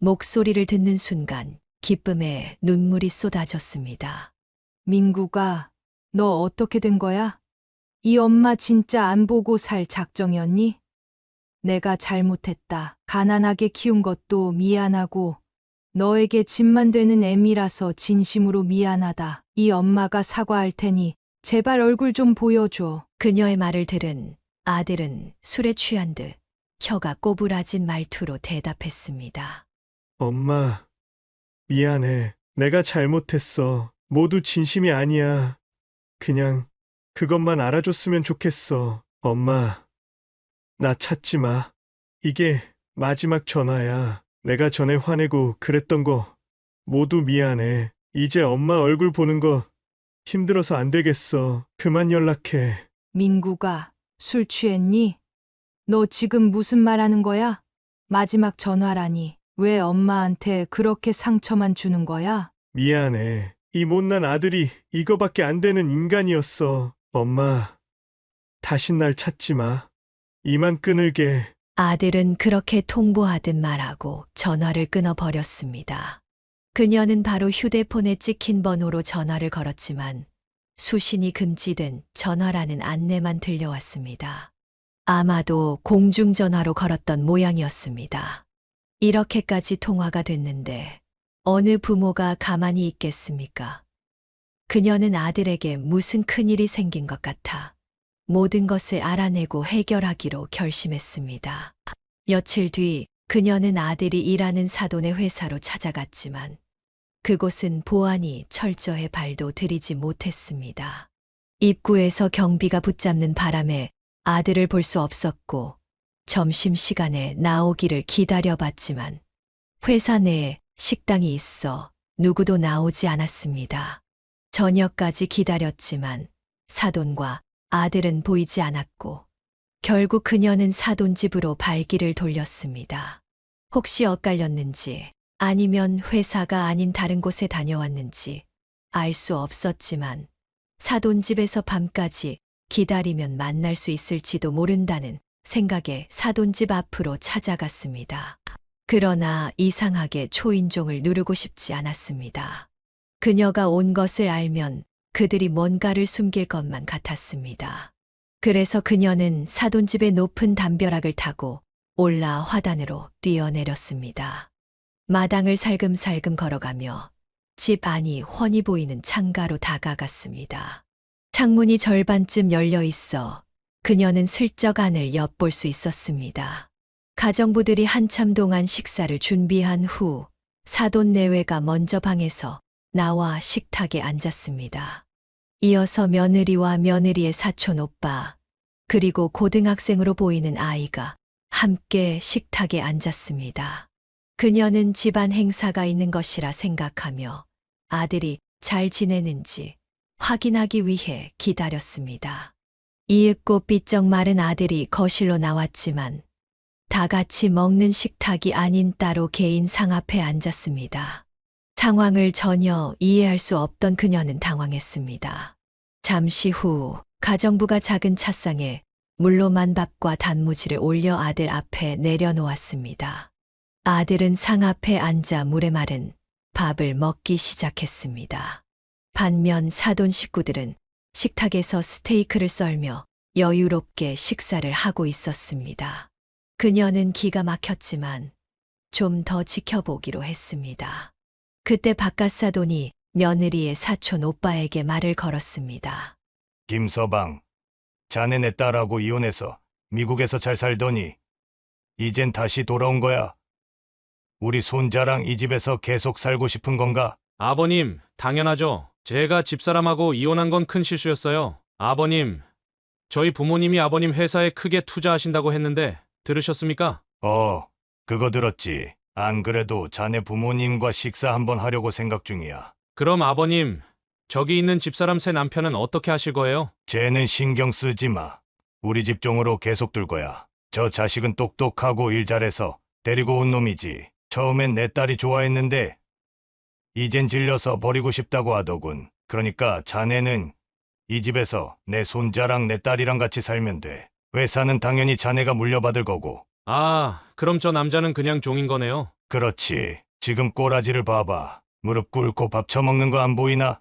목소리를 듣는 순간 기쁨에 눈물이 쏟아졌습니다. 민구가, 너 어떻게 된 거야? 이 엄마 진짜 안 보고 살 작정이었니? 내가 잘못했다. 가난하게 키운 것도 미안하고 너에게 짐만 되는 애미라서 진심으로 미안하다. 이 엄마가 사과할 테니 제발 얼굴 좀 보여줘. 그녀의 말을 들은 아들은 술에 취한 듯 혀가 꼬부라진 말투로 대답했습니다. 엄마, 미안해. 내가 잘못했어. 모두 진심이 아니야. 그냥 그것만 알아줬으면 좋겠어. 엄마, 나 찾지 마. 이게 마지막 전화야. 내가 전에 화내고 그랬던 거 모두 미안해. 이제 엄마 얼굴 보는 거 힘들어서 안 되겠어. 그만 연락해. 민구가, 술 취했니? 너 지금 무슨 말 하는 거야? 마지막 전화라니. 왜 엄마한테 그렇게 상처만 주는 거야? 미안해. 이 못난 아들이 이거밖에 안 되는 인간이었어. 엄마, 다신 날 찾지 마. 이만 끊을게. 아들은 그렇게 통보하듯 말하고 전화를 끊어버렸습니다. 그녀는 바로 휴대폰에 찍힌 번호로 전화를 걸었지만 수신이 금지된 전화라는 안내만 들려왔습니다. 아마도 공중전화로 걸었던 모양이었습니다. 이렇게까지 통화가 됐는데 어느 부모가 가만히 있겠습니까? 그녀는 아들에게 무슨 큰일이 생긴 것 같아 모든 것을 알아내고 해결하기로 결심했습니다. 며칠 뒤 그녀는 아들이 일하는 사돈의 회사로 찾아갔지만 그곳은 보안이 철저해 발도 들이지 못했습니다. 입구에서 경비가 붙잡는 바람에 아들을 볼 수 없었고 점심시간에 나오기를 기다려봤지만 회사 내에 식당이 있어 누구도 나오지 않았습니다. 저녁까지 기다렸지만 사돈과 아들은 보이지 않았고 결국 그녀는 사돈 집으로 발길을 돌렸습니다. 혹시 엇갈렸는지 아니면 회사가 아닌 다른 곳에 다녀왔는지 알 수 없었지만 사돈 집에서 밤까지 기다리면 만날 수 있을지도 모른다는 생각에 사돈 집 앞으로 찾아갔습니다. 그러나 이상하게 초인종을 누르고 싶지 않았습니다. 그녀가 온 것을 알면 그들이 뭔가를 숨길 것만 같았습니다. 그래서 그녀는 사돈집의 높은 담벼락을 타고 올라 화단으로 뛰어내렸습니다. 마당을 살금살금 걸어가며 집 안이 훤히 보이는 창가로 다가갔습니다. 창문이 절반쯤 열려 있어 그녀는 슬쩍 안을 엿볼 수 있었습니다. 가정부들이 한참 동안 식사를 준비한 후 사돈 내외가 먼저 방에서 나와 식탁에 앉았습니다. 이어서 며느리와 며느리의 사촌 오빠, 그리고 고등학생으로 보이는 아이가 함께 식탁에 앉았습니다. 그녀는 집안 행사가 있는 것이라 생각하며 아들이 잘 지내는지 확인하기 위해 기다렸습니다. 이윽고 삐쩍 마른 아들이 거실로 나왔지만 다 같이 먹는 식탁이 아닌 따로 개인 상 앞에 앉았습니다. 상황을 전혀 이해할 수 없던 그녀는 당황했습니다. 잠시 후 가정부가 작은 찻상에 물로만 밥과 단무지를 올려 아들 앞에 내려놓았습니다. 아들은 상 앞에 앉아 물에 마른 밥을 먹기 시작했습니다. 반면 사돈 식구들은 식탁에서 스테이크를 썰며 여유롭게 식사를 하고 있었습니다. 그녀는 기가 막혔지만 좀 더 지켜보기로 했습니다. 그때 바깥 사돈이 며느리의 사촌 오빠에게 말을 걸었습니다. 김서방, 자네 내 딸하고 이혼해서 미국에서 잘 살더니 이젠 다시 돌아온 거야. 우리 손자랑 이 집에서 계속 살고 싶은 건가? 아버님, 당연하죠. 제가 집사람하고 이혼한 건 큰 실수였어요. 아버님, 저희 부모님이 아버님 회사에 크게 투자하신다고 했는데 들으셨습니까? 그거 들었지. 안 그래도 자네 부모님과 식사 한번 하려고 생각 중이야. 그럼 아버님, 저기 있는 집사람 새 남편은 어떻게 하실 거예요? 쟤는 신경 쓰지 마. 우리 집 종으로 계속 둘 거야. 저 자식은 똑똑하고 일 잘해서 데리고 온 놈이지. 처음엔 내 딸이 좋아했는데 이젠 질려서 버리고 싶다고 하더군. 그러니까 자네는 이 집에서 내 손자랑 내 딸이랑 같이 살면 돼. 회사는 당연히 자네가 물려받을 거고. 아, 그럼 저 남자는 그냥 종인 거네요. 그렇지. 지금 꼬라지를 봐봐. 무릎 꿇고 밥 처먹는 거 안 보이나?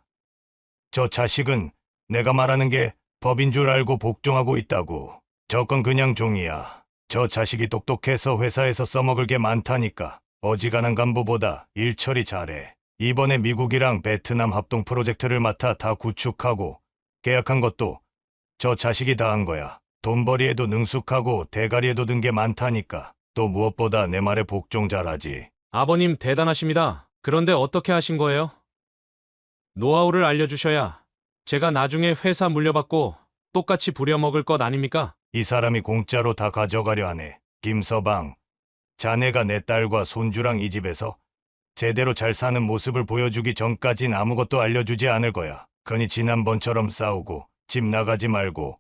저 자식은 내가 말하는 게 법인 줄 알고 복종하고 있다고. 저건 그냥 종이야. 저 자식이 똑똑해서 회사에서 써먹을 게 많다니까. 어지간한 간부보다 일 처리 잘해. 이번에 미국이랑 베트남 합동 프로젝트를 맡아 다 구축하고 계약한 것도 저 자식이 다 한 거야. 돈벌이에도 능숙하고 대가리에도 든 게 많다니까. 또 무엇보다 내 말에 복종 잘하지. 아버님 대단하십니다. 그런데 어떻게 하신 거예요? 노하우를 알려주셔야 제가 나중에 회사 물려받고 똑같이 부려먹을 것 아닙니까? 이 사람이 공짜로 다 가져가려 하네. 김서방, 자네가 내 딸과 손주랑 이 집에서 제대로 잘 사는 모습을 보여주기 전까진 아무것도 알려주지 않을 거야. 그러니 지난번처럼 싸우고 집 나가지 말고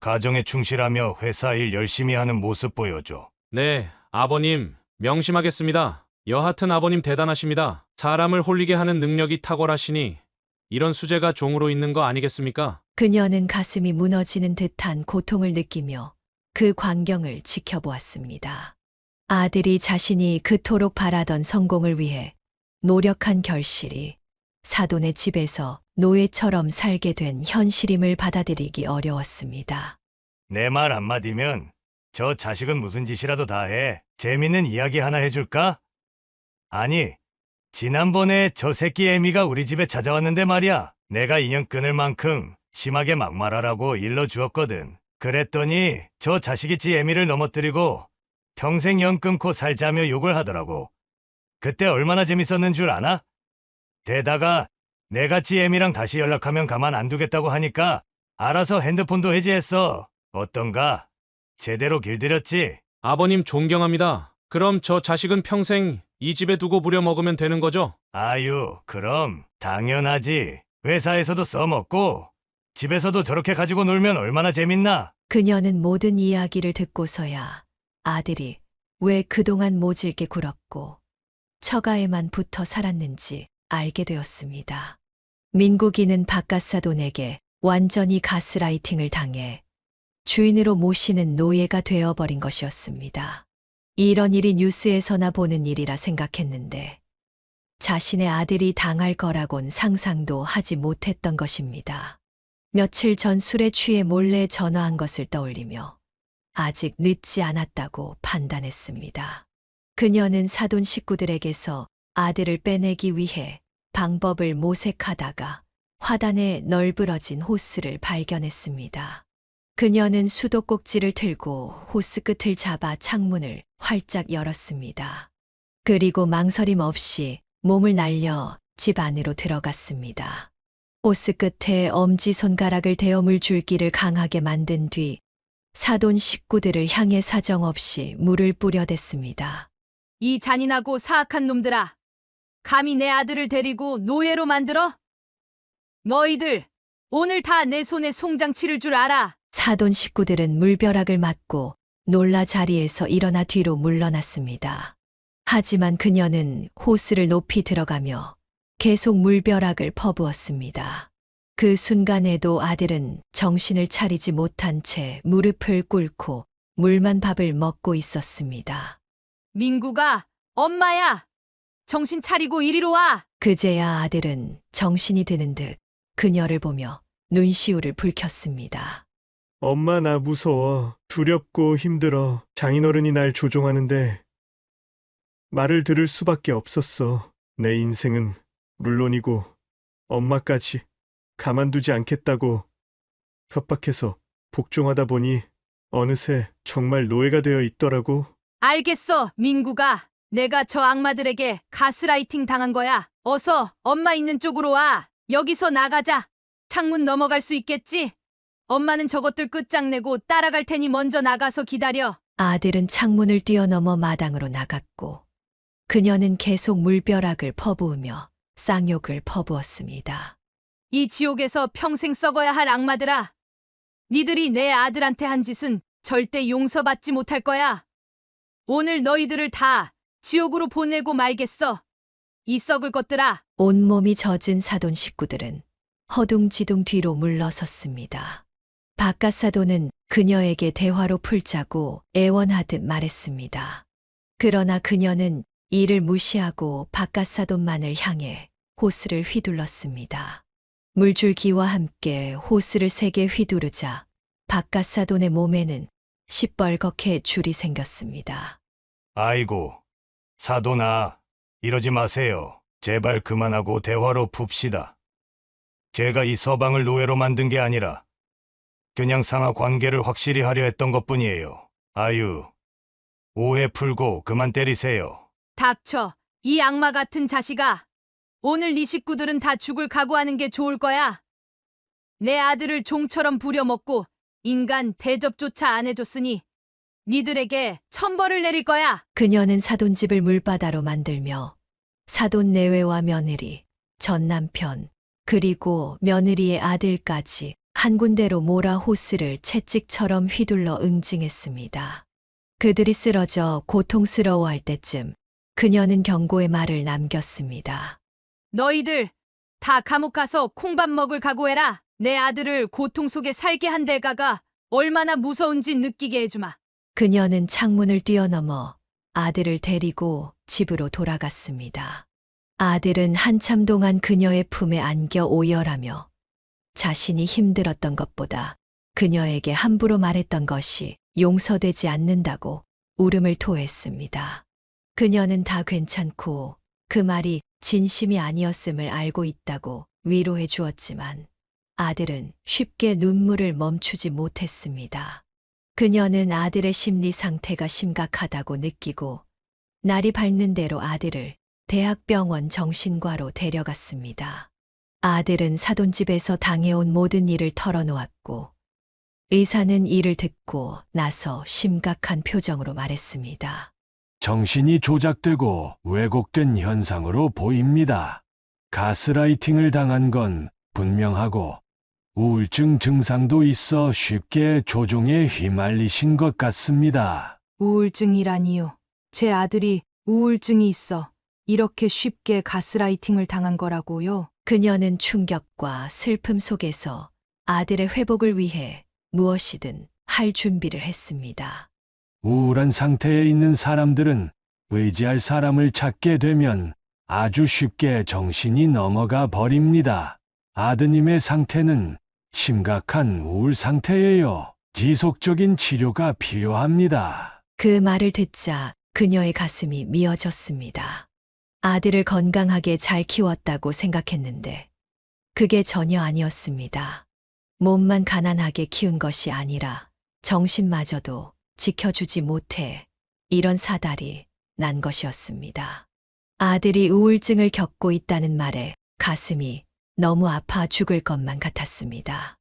가정에 충실하며 회사 일 열심히 하는 모습 보여줘. 네, 아버님, 명심하겠습니다. 여하튼 아버님 대단하십니다. 사람을 홀리게 하는 능력이 탁월하시니 이런 수재가 종으로 있는 거 아니겠습니까? 그녀는 가슴이 무너지는 듯한 고통을 느끼며 그 광경을 지켜보았습니다. 아들이 자신이 그토록 바라던 성공을 위해 노력한 결실이 사돈의 집에서 노예처럼 살게 된 현실임을 받아들이기 어려웠습니다. 내 말 한마디면 저 자식은 무슨 짓이라도 다 해. 재밌는 이야기 하나 해줄까? 아니, 지난번에 저 새끼 애미가 우리 집에 찾아왔는데 말이야. 내가 인연 끊을 만큼 심하게 막말하라고 일러주었거든. 그랬더니 저 자식이 지 애미를 넘어뜨리고 평생 연 끊고 살자며 욕을 하더라고. 그때 얼마나 재밌었는 줄 아나? 게다가 내가 지 애미랑 다시 연락하면 가만 안 두겠다고 하니까 알아서 핸드폰도 해지했어. 어떤가? 제대로 길들였지? 아버님 존경합니다. 그럼 저 자식은 평생 이 집에 두고 부려먹으면 되는 거죠? 아유, 그럼 당연하지. 회사에서도 써먹고 집에서도 저렇게 가지고 놀면 얼마나 재밌나? 그녀는 모든 이야기를 듣고서야 아들이 왜 그동안 모질게 굴었고 처가에만 붙어 살았는지 알게 되었습니다. 민국이는 바깥사돈에게 완전히 가스라이팅을 당해 주인으로 모시는 노예가 되어버린 것이었습니다. 이런 일이 뉴스에서나 보는 일이라 생각했는데 자신의 아들이 당할 거라곤 상상도 하지 못했던 것입니다. 며칠 전 술에 취해 몰래 전화한 것을 떠올리며 아직 늦지 않았다고 판단했습니다. 그녀는 사돈 식구들에게서 아들을 빼내기 위해 방법을 모색하다가 화단에 널브러진 호스를 발견했습니다. 그녀는 수도꼭지를 틀고 호스 끝을 잡아 창문을 활짝 열었습니다. 그리고 망설임 없이 몸을 날려 집 안으로 들어갔습니다. 호스 끝에 엄지손가락을 대어 물줄기를 강하게 만든 뒤 사돈 식구들을 향해 사정없이 물을 뿌려댔습니다. 이 잔인하고 사악한 놈들아! 감히 내 아들을 데리고 노예로 만들어? 너희들 오늘 다 내 손에 송장 치를 줄 알아! 사돈 식구들은 물벼락을 맞고 놀라 자리에서 일어나 뒤로 물러났습니다. 하지만 그녀는 호스를 높이 들어가며 계속 물벼락을 퍼부었습니다. 그 순간에도 아들은 정신을 차리지 못한 채 무릎을 꿇고 물만 밥을 먹고 있었습니다. 민구가 엄마야! 정신 차리고 이리로 와! 그제야 아들은 정신이 드는 듯 그녀를 보며 눈시울을 붉혔습니다. 엄마 나 무서워. 두렵고 힘들어. 장인어른이 날 조종하는데 말을 들을 수밖에 없었어. 내 인생은 물론이고 엄마까지 가만두지 않겠다고 협박해서 복종하다 보니 어느새 정말 노예가 되어 있더라고. 알겠어, 민구가. 내가 저 악마들에게 가스라이팅 당한 거야. 어서 엄마 있는 쪽으로 와. 여기서 나가자. 창문 넘어갈 수 있겠지? 엄마는 저것들 끝장내고 따라갈 테니 먼저 나가서 기다려. 아들은 창문을 뛰어넘어 마당으로 나갔고 그녀는 계속 물벼락을 퍼부으며 쌍욕을 퍼부었습니다. 이 지옥에서 평생 썩어야 할 악마들아. 니들이 내 아들한테 한 짓은 절대 용서받지 못할 거야. 오늘 너희들을 다 지옥으로 보내고 말겠어. 이 썩을 것들아. 온몸이 젖은 사돈 식구들은 허둥지둥 뒤로 물러섰습니다. 바깥 사돈은 그녀에게 대화로 풀자고 애원하듯 말했습니다. 그러나 그녀는 이를 무시하고 바깥 사돈만을 향해 호스를 휘둘렀습니다. 물줄기와 함께 호스를 세게 휘두르자 바깥 사돈의 몸에는 시뻘겋게 줄이 생겼습니다. 아이고, 사돈아, 이러지 마세요. 제발 그만하고 대화로 풉시다. 제가 이 서방을 노예로 만든 게 아니라 그냥 상하 관계를 확실히 하려 했던 것뿐이에요. 아유, 오해 풀고 그만 때리세요. 닥쳐. 이 악마 같은 자식아. 오늘 네 식구들은 다 죽을 각오하는 게 좋을 거야. 내 아들을 종처럼 부려먹고 인간 대접조차 안 해줬으니 니들에게 천벌을 내릴 거야. 그녀는 사돈집을 물바다로 만들며 사돈 내외와 며느리, 전 남편, 그리고 며느리의 아들까지 한 군데로 몰아 호스를 채찍처럼 휘둘러 응징했습니다. 그들이 쓰러져 고통스러워할 때쯤 그녀는 경고의 말을 남겼습니다. 너희들 다 감옥 가서 콩밥 먹을 각오해라. 내 아들을 고통 속에 살게 한 대가가 얼마나 무서운지 느끼게 해주마. 그녀는 창문을 뛰어넘어 아들을 데리고 집으로 돌아갔습니다. 아들은 한참 동안 그녀의 품에 안겨 오열하며 자신이 힘들었던 것보다 그녀에게 함부로 말했던 것이 용서되지 않는다고 울음을 토했습니다. 그녀는 다 괜찮고 그 말이 진심이 아니었음을 알고 있다고 위로해 주었지만 아들은 쉽게 눈물을 멈추지 못했습니다. 그녀는 아들의 심리 상태가 심각하다고 느끼고 날이 밝는 대로 아들을 대학병원 정신과로 데려갔습니다. 아들은 사돈집에서 당해온 모든 일을 털어놓았고 의사는 이를 듣고 나서 심각한 표정으로 말했습니다. 정신이 조작되고 왜곡된 현상으로 보입니다. 가스라이팅을 당한 건 분명하고 우울증 증상도 있어 쉽게 조종에 휘말리신 것 같습니다. 우울증이라니요. 제 아들이 우울증이 있어 이렇게 쉽게 가스라이팅을 당한 거라고요. 그녀는 충격과 슬픔 속에서 아들의 회복을 위해 무엇이든 할 준비를 했습니다. 우울한 상태에 있는 사람들은 의지할 사람을 찾게 되면 아주 쉽게 정신이 넘어가 버립니다. 아드님의 상태는 심각한 우울 상태예요. 지속적인 치료가 필요합니다. 그 말을 듣자 그녀의 가슴이 미어졌습니다. 아들을 건강하게 잘 키웠다고 생각했는데 그게 전혀 아니었습니다. 몸만 가난하게 키운 것이 아니라 정신마저도 지켜주지 못해 이런 사달이 난 것이었습니다. 아들이 우울증을 겪고 있다는 말에 가슴이 너무 아파 죽을 것만 같았습니다.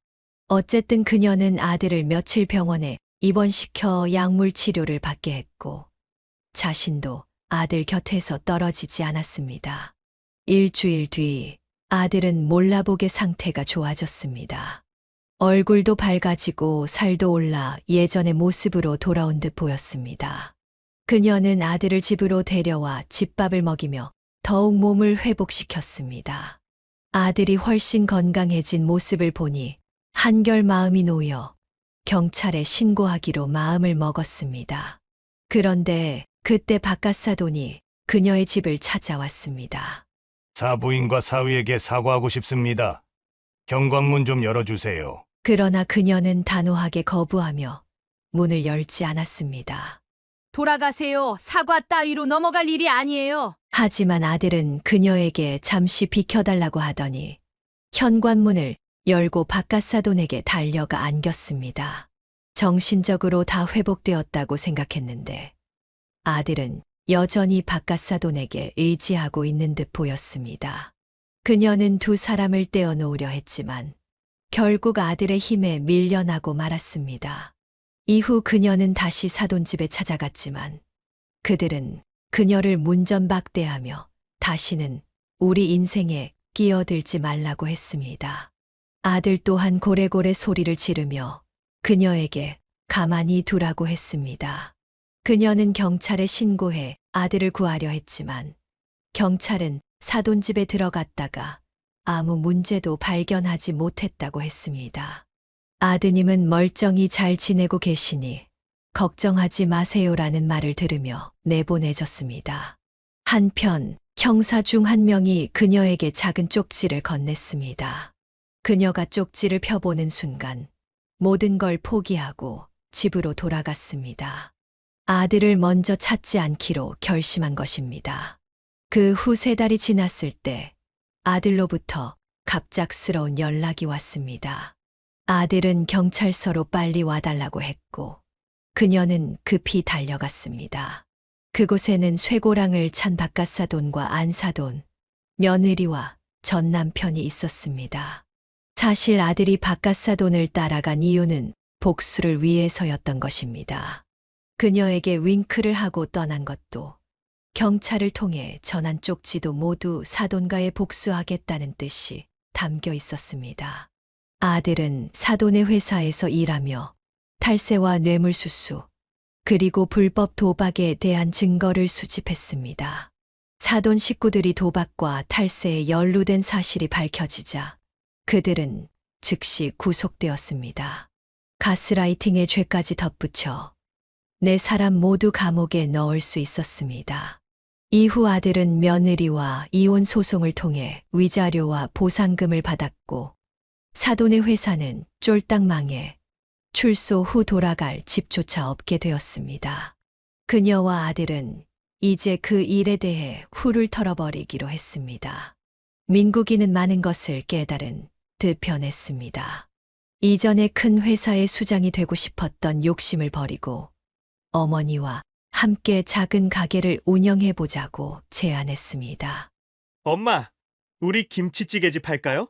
어쨌든 그녀는 아들을 며칠 병원에 입원시켜 약물 치료를 받게 했고 자신도 아들 곁에서 떨어지지 않았습니다. 일주일 뒤 아들은 몰라보게 상태가 좋아졌습니다. 얼굴도 밝아지고 살도 올라 예전의 모습으로 돌아온 듯 보였습니다. 그녀는 아들을 집으로 데려와 집밥을 먹이며 더욱 몸을 회복시켰습니다. 아들이 훨씬 건강해진 모습을 보니 한결 마음이 놓여 경찰에 신고하기로 마음을 먹었습니다. 그런데 그때 바깥사돈이 그녀의 집을 찾아왔습니다. 사부인과 사위에게 사과하고 싶습니다. 현관문 좀 열어주세요. 그러나 그녀는 단호하게 거부하며 문을 열지 않았습니다. 돌아가세요. 사과 따위로 넘어갈 일이 아니에요. 하지만 아들은 그녀에게 잠시 비켜달라고 하더니 현관문을 열고 바깥사돈에게 달려가 안겼습니다. 정신적으로 다 회복되었다고 생각했는데 아들은 여전히 바깥사돈에게 의지하고 있는 듯 보였습니다. 그녀는 두 사람을 떼어놓으려 했지만 결국 아들의 힘에 밀려나고 말았습니다. 이후 그녀는 다시 사돈집에 찾아갔지만 그들은 그녀를 문전박대하며 다시는 우리 인생에 끼어들지 말라고 했습니다. 아들 또한 고래고래 소리를 지르며 그녀에게 가만히 두라고 했습니다. 그녀는 경찰에 신고해 아들을 구하려 했지만 경찰은 사돈집에 들어갔다가 아무 문제도 발견하지 못했다고 했습니다. 아드님은 멀쩡히 잘 지내고 계시니 걱정하지 마세요라는 말을 들으며 내보내졌습니다. 한편 형사 중 한 명이 그녀에게 작은 쪽지를 건넸습니다. 그녀가 쪽지를 펴보는 순간 모든 걸 포기하고 집으로 돌아갔습니다. 아들을 먼저 찾지 않기로 결심한 것입니다. 그 후 3달이 지났을 때 아들로부터 갑작스러운 연락이 왔습니다. 아들은 경찰서로 빨리 와달라고 했고 그녀는 급히 달려갔습니다. 그곳에는 쇠고랑을 찬 바깥사돈과 안사돈, 며느리와 전 남편이 있었습니다. 사실 아들이 바깥사돈을 따라간 이유는 복수를 위해서였던 것입니다. 그녀에게 윙크를 하고 떠난 것도 경찰을 통해 전한 쪽지도 모두 사돈과의 복수하겠다는 뜻이 담겨 있었습니다. 아들은 사돈의 회사에서 일하며 탈세와 뇌물수수, 그리고 불법 도박에 대한 증거를 수집했습니다. 사돈 식구들이 도박과 탈세에 연루된 사실이 밝혀지자 그들은 즉시 구속되었습니다. 가스라이팅의 죄까지 덧붙여 4사람 모두 감옥에 넣을 수 있었습니다. 이후 아들은 며느리와 이혼 소송을 통해 위자료와 보상금을 받았고 사돈의 회사는 쫄딱 망해 출소 후 돌아갈 집조차 없게 되었습니다. 그녀와 아들은 이제 그 일에 대해 훌을 털어버리기로 했습니다. 민국이는 많은 것을 깨달은 듯 변했습니다. 이전에 큰 회사의 수장이 되고 싶었던 욕심을 버리고 어머니와 함께 작은 가게를 운영해보자고 제안했습니다. 엄마, 우리 김치찌개집 할까요?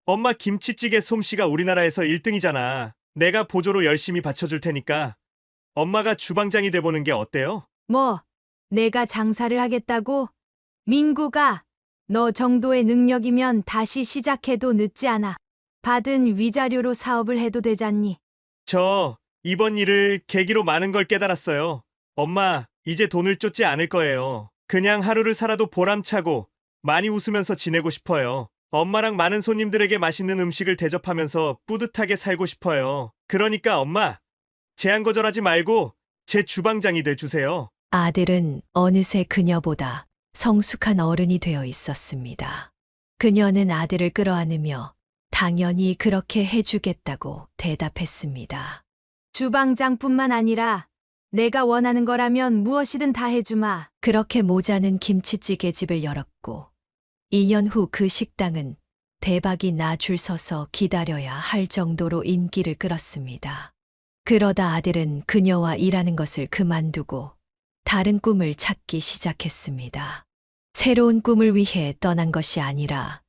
엄마 김치찌개 솜씨가 우리나라에서 1등이잖아. 내가 보조로 열심히 받쳐줄 테니까 엄마가 주방장이 돼보는 게 어때요? 뭐, 내가 장사를 하겠다고? 민구가, 너 정도의 능력이면 다시 시작해도 늦지 않아. 받은 위자료로 사업을 해도 되잖니. 저 이번 일을 계기로 많은 걸 깨달았어요. 엄마, 이제 돈을 쫓지 않을 거예요. 그냥 하루를 살아도 보람차고 많이 웃으면서 지내고 싶어요. 엄마랑 많은 손님들에게 맛있는 음식을 대접하면서 뿌듯하게 살고 싶어요. 그러니까 엄마, 제안 거절하지 말고 제 주방장이 돼주세요. 아들은 어느새 그녀보다 성숙한 어른이 되어 있었습니다. 그녀는 아들을 끌어안으며 당연히 그렇게 해주겠다고 대답했습니다. 주방장뿐만 아니라 내가 원하는 거라면 무엇이든 다 해주마. 그렇게 모자는 김치찌개 집을 열었고 2년 후 그 식당은 대박이 나 줄 서서 기다려야 할 정도로 인기를 끌었습니다. 그러다 아들은 그녀와 일하는 것을 그만두고 다른 꿈을 찾기 시작했습니다. 새로운 꿈을 위해 떠난 것이 아니라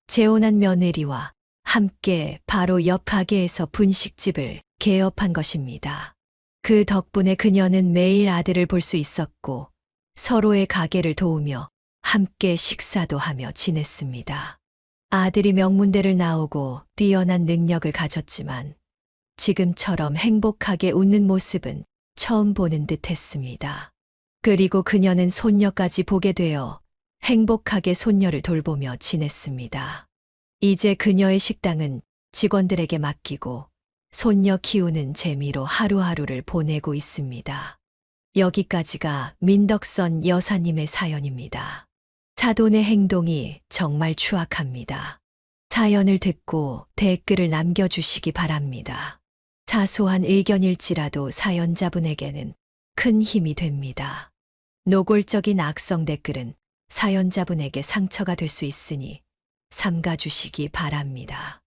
재혼한 며느리와 함께 바로 옆 가게에서 분식집을 개업한 것입니다. 그 덕분에 그녀는 매일 아들을 볼 수 있었고 서로의 가게를 도우며 함께 식사도 하며 지냈습니다. 아들이 명문대를 나오고 뛰어난 능력을 가졌지만 지금처럼 행복하게 웃는 모습은 처음 보는 듯 했습니다. 그리고 그녀는 손녀까지 보게 되어 행복하게 손녀를 돌보며 지냈습니다. 이제 그녀의 식당은 직원들에게 맡기고 손녀 키우는 재미로 하루하루를 보내고 있습니다. 여기까지가 민덕선 여사님의 사연입니다. 사돈의 행동이 정말 추악합니다. 사연을 듣고 댓글을 남겨주시기 바랍니다. 사소한 의견일지라도 사연자분에게는 큰 힘이 됩니다. 노골적인 악성 댓글은 사연자분에게 상처가 될 수 있으니 삼가주시기 바랍니다.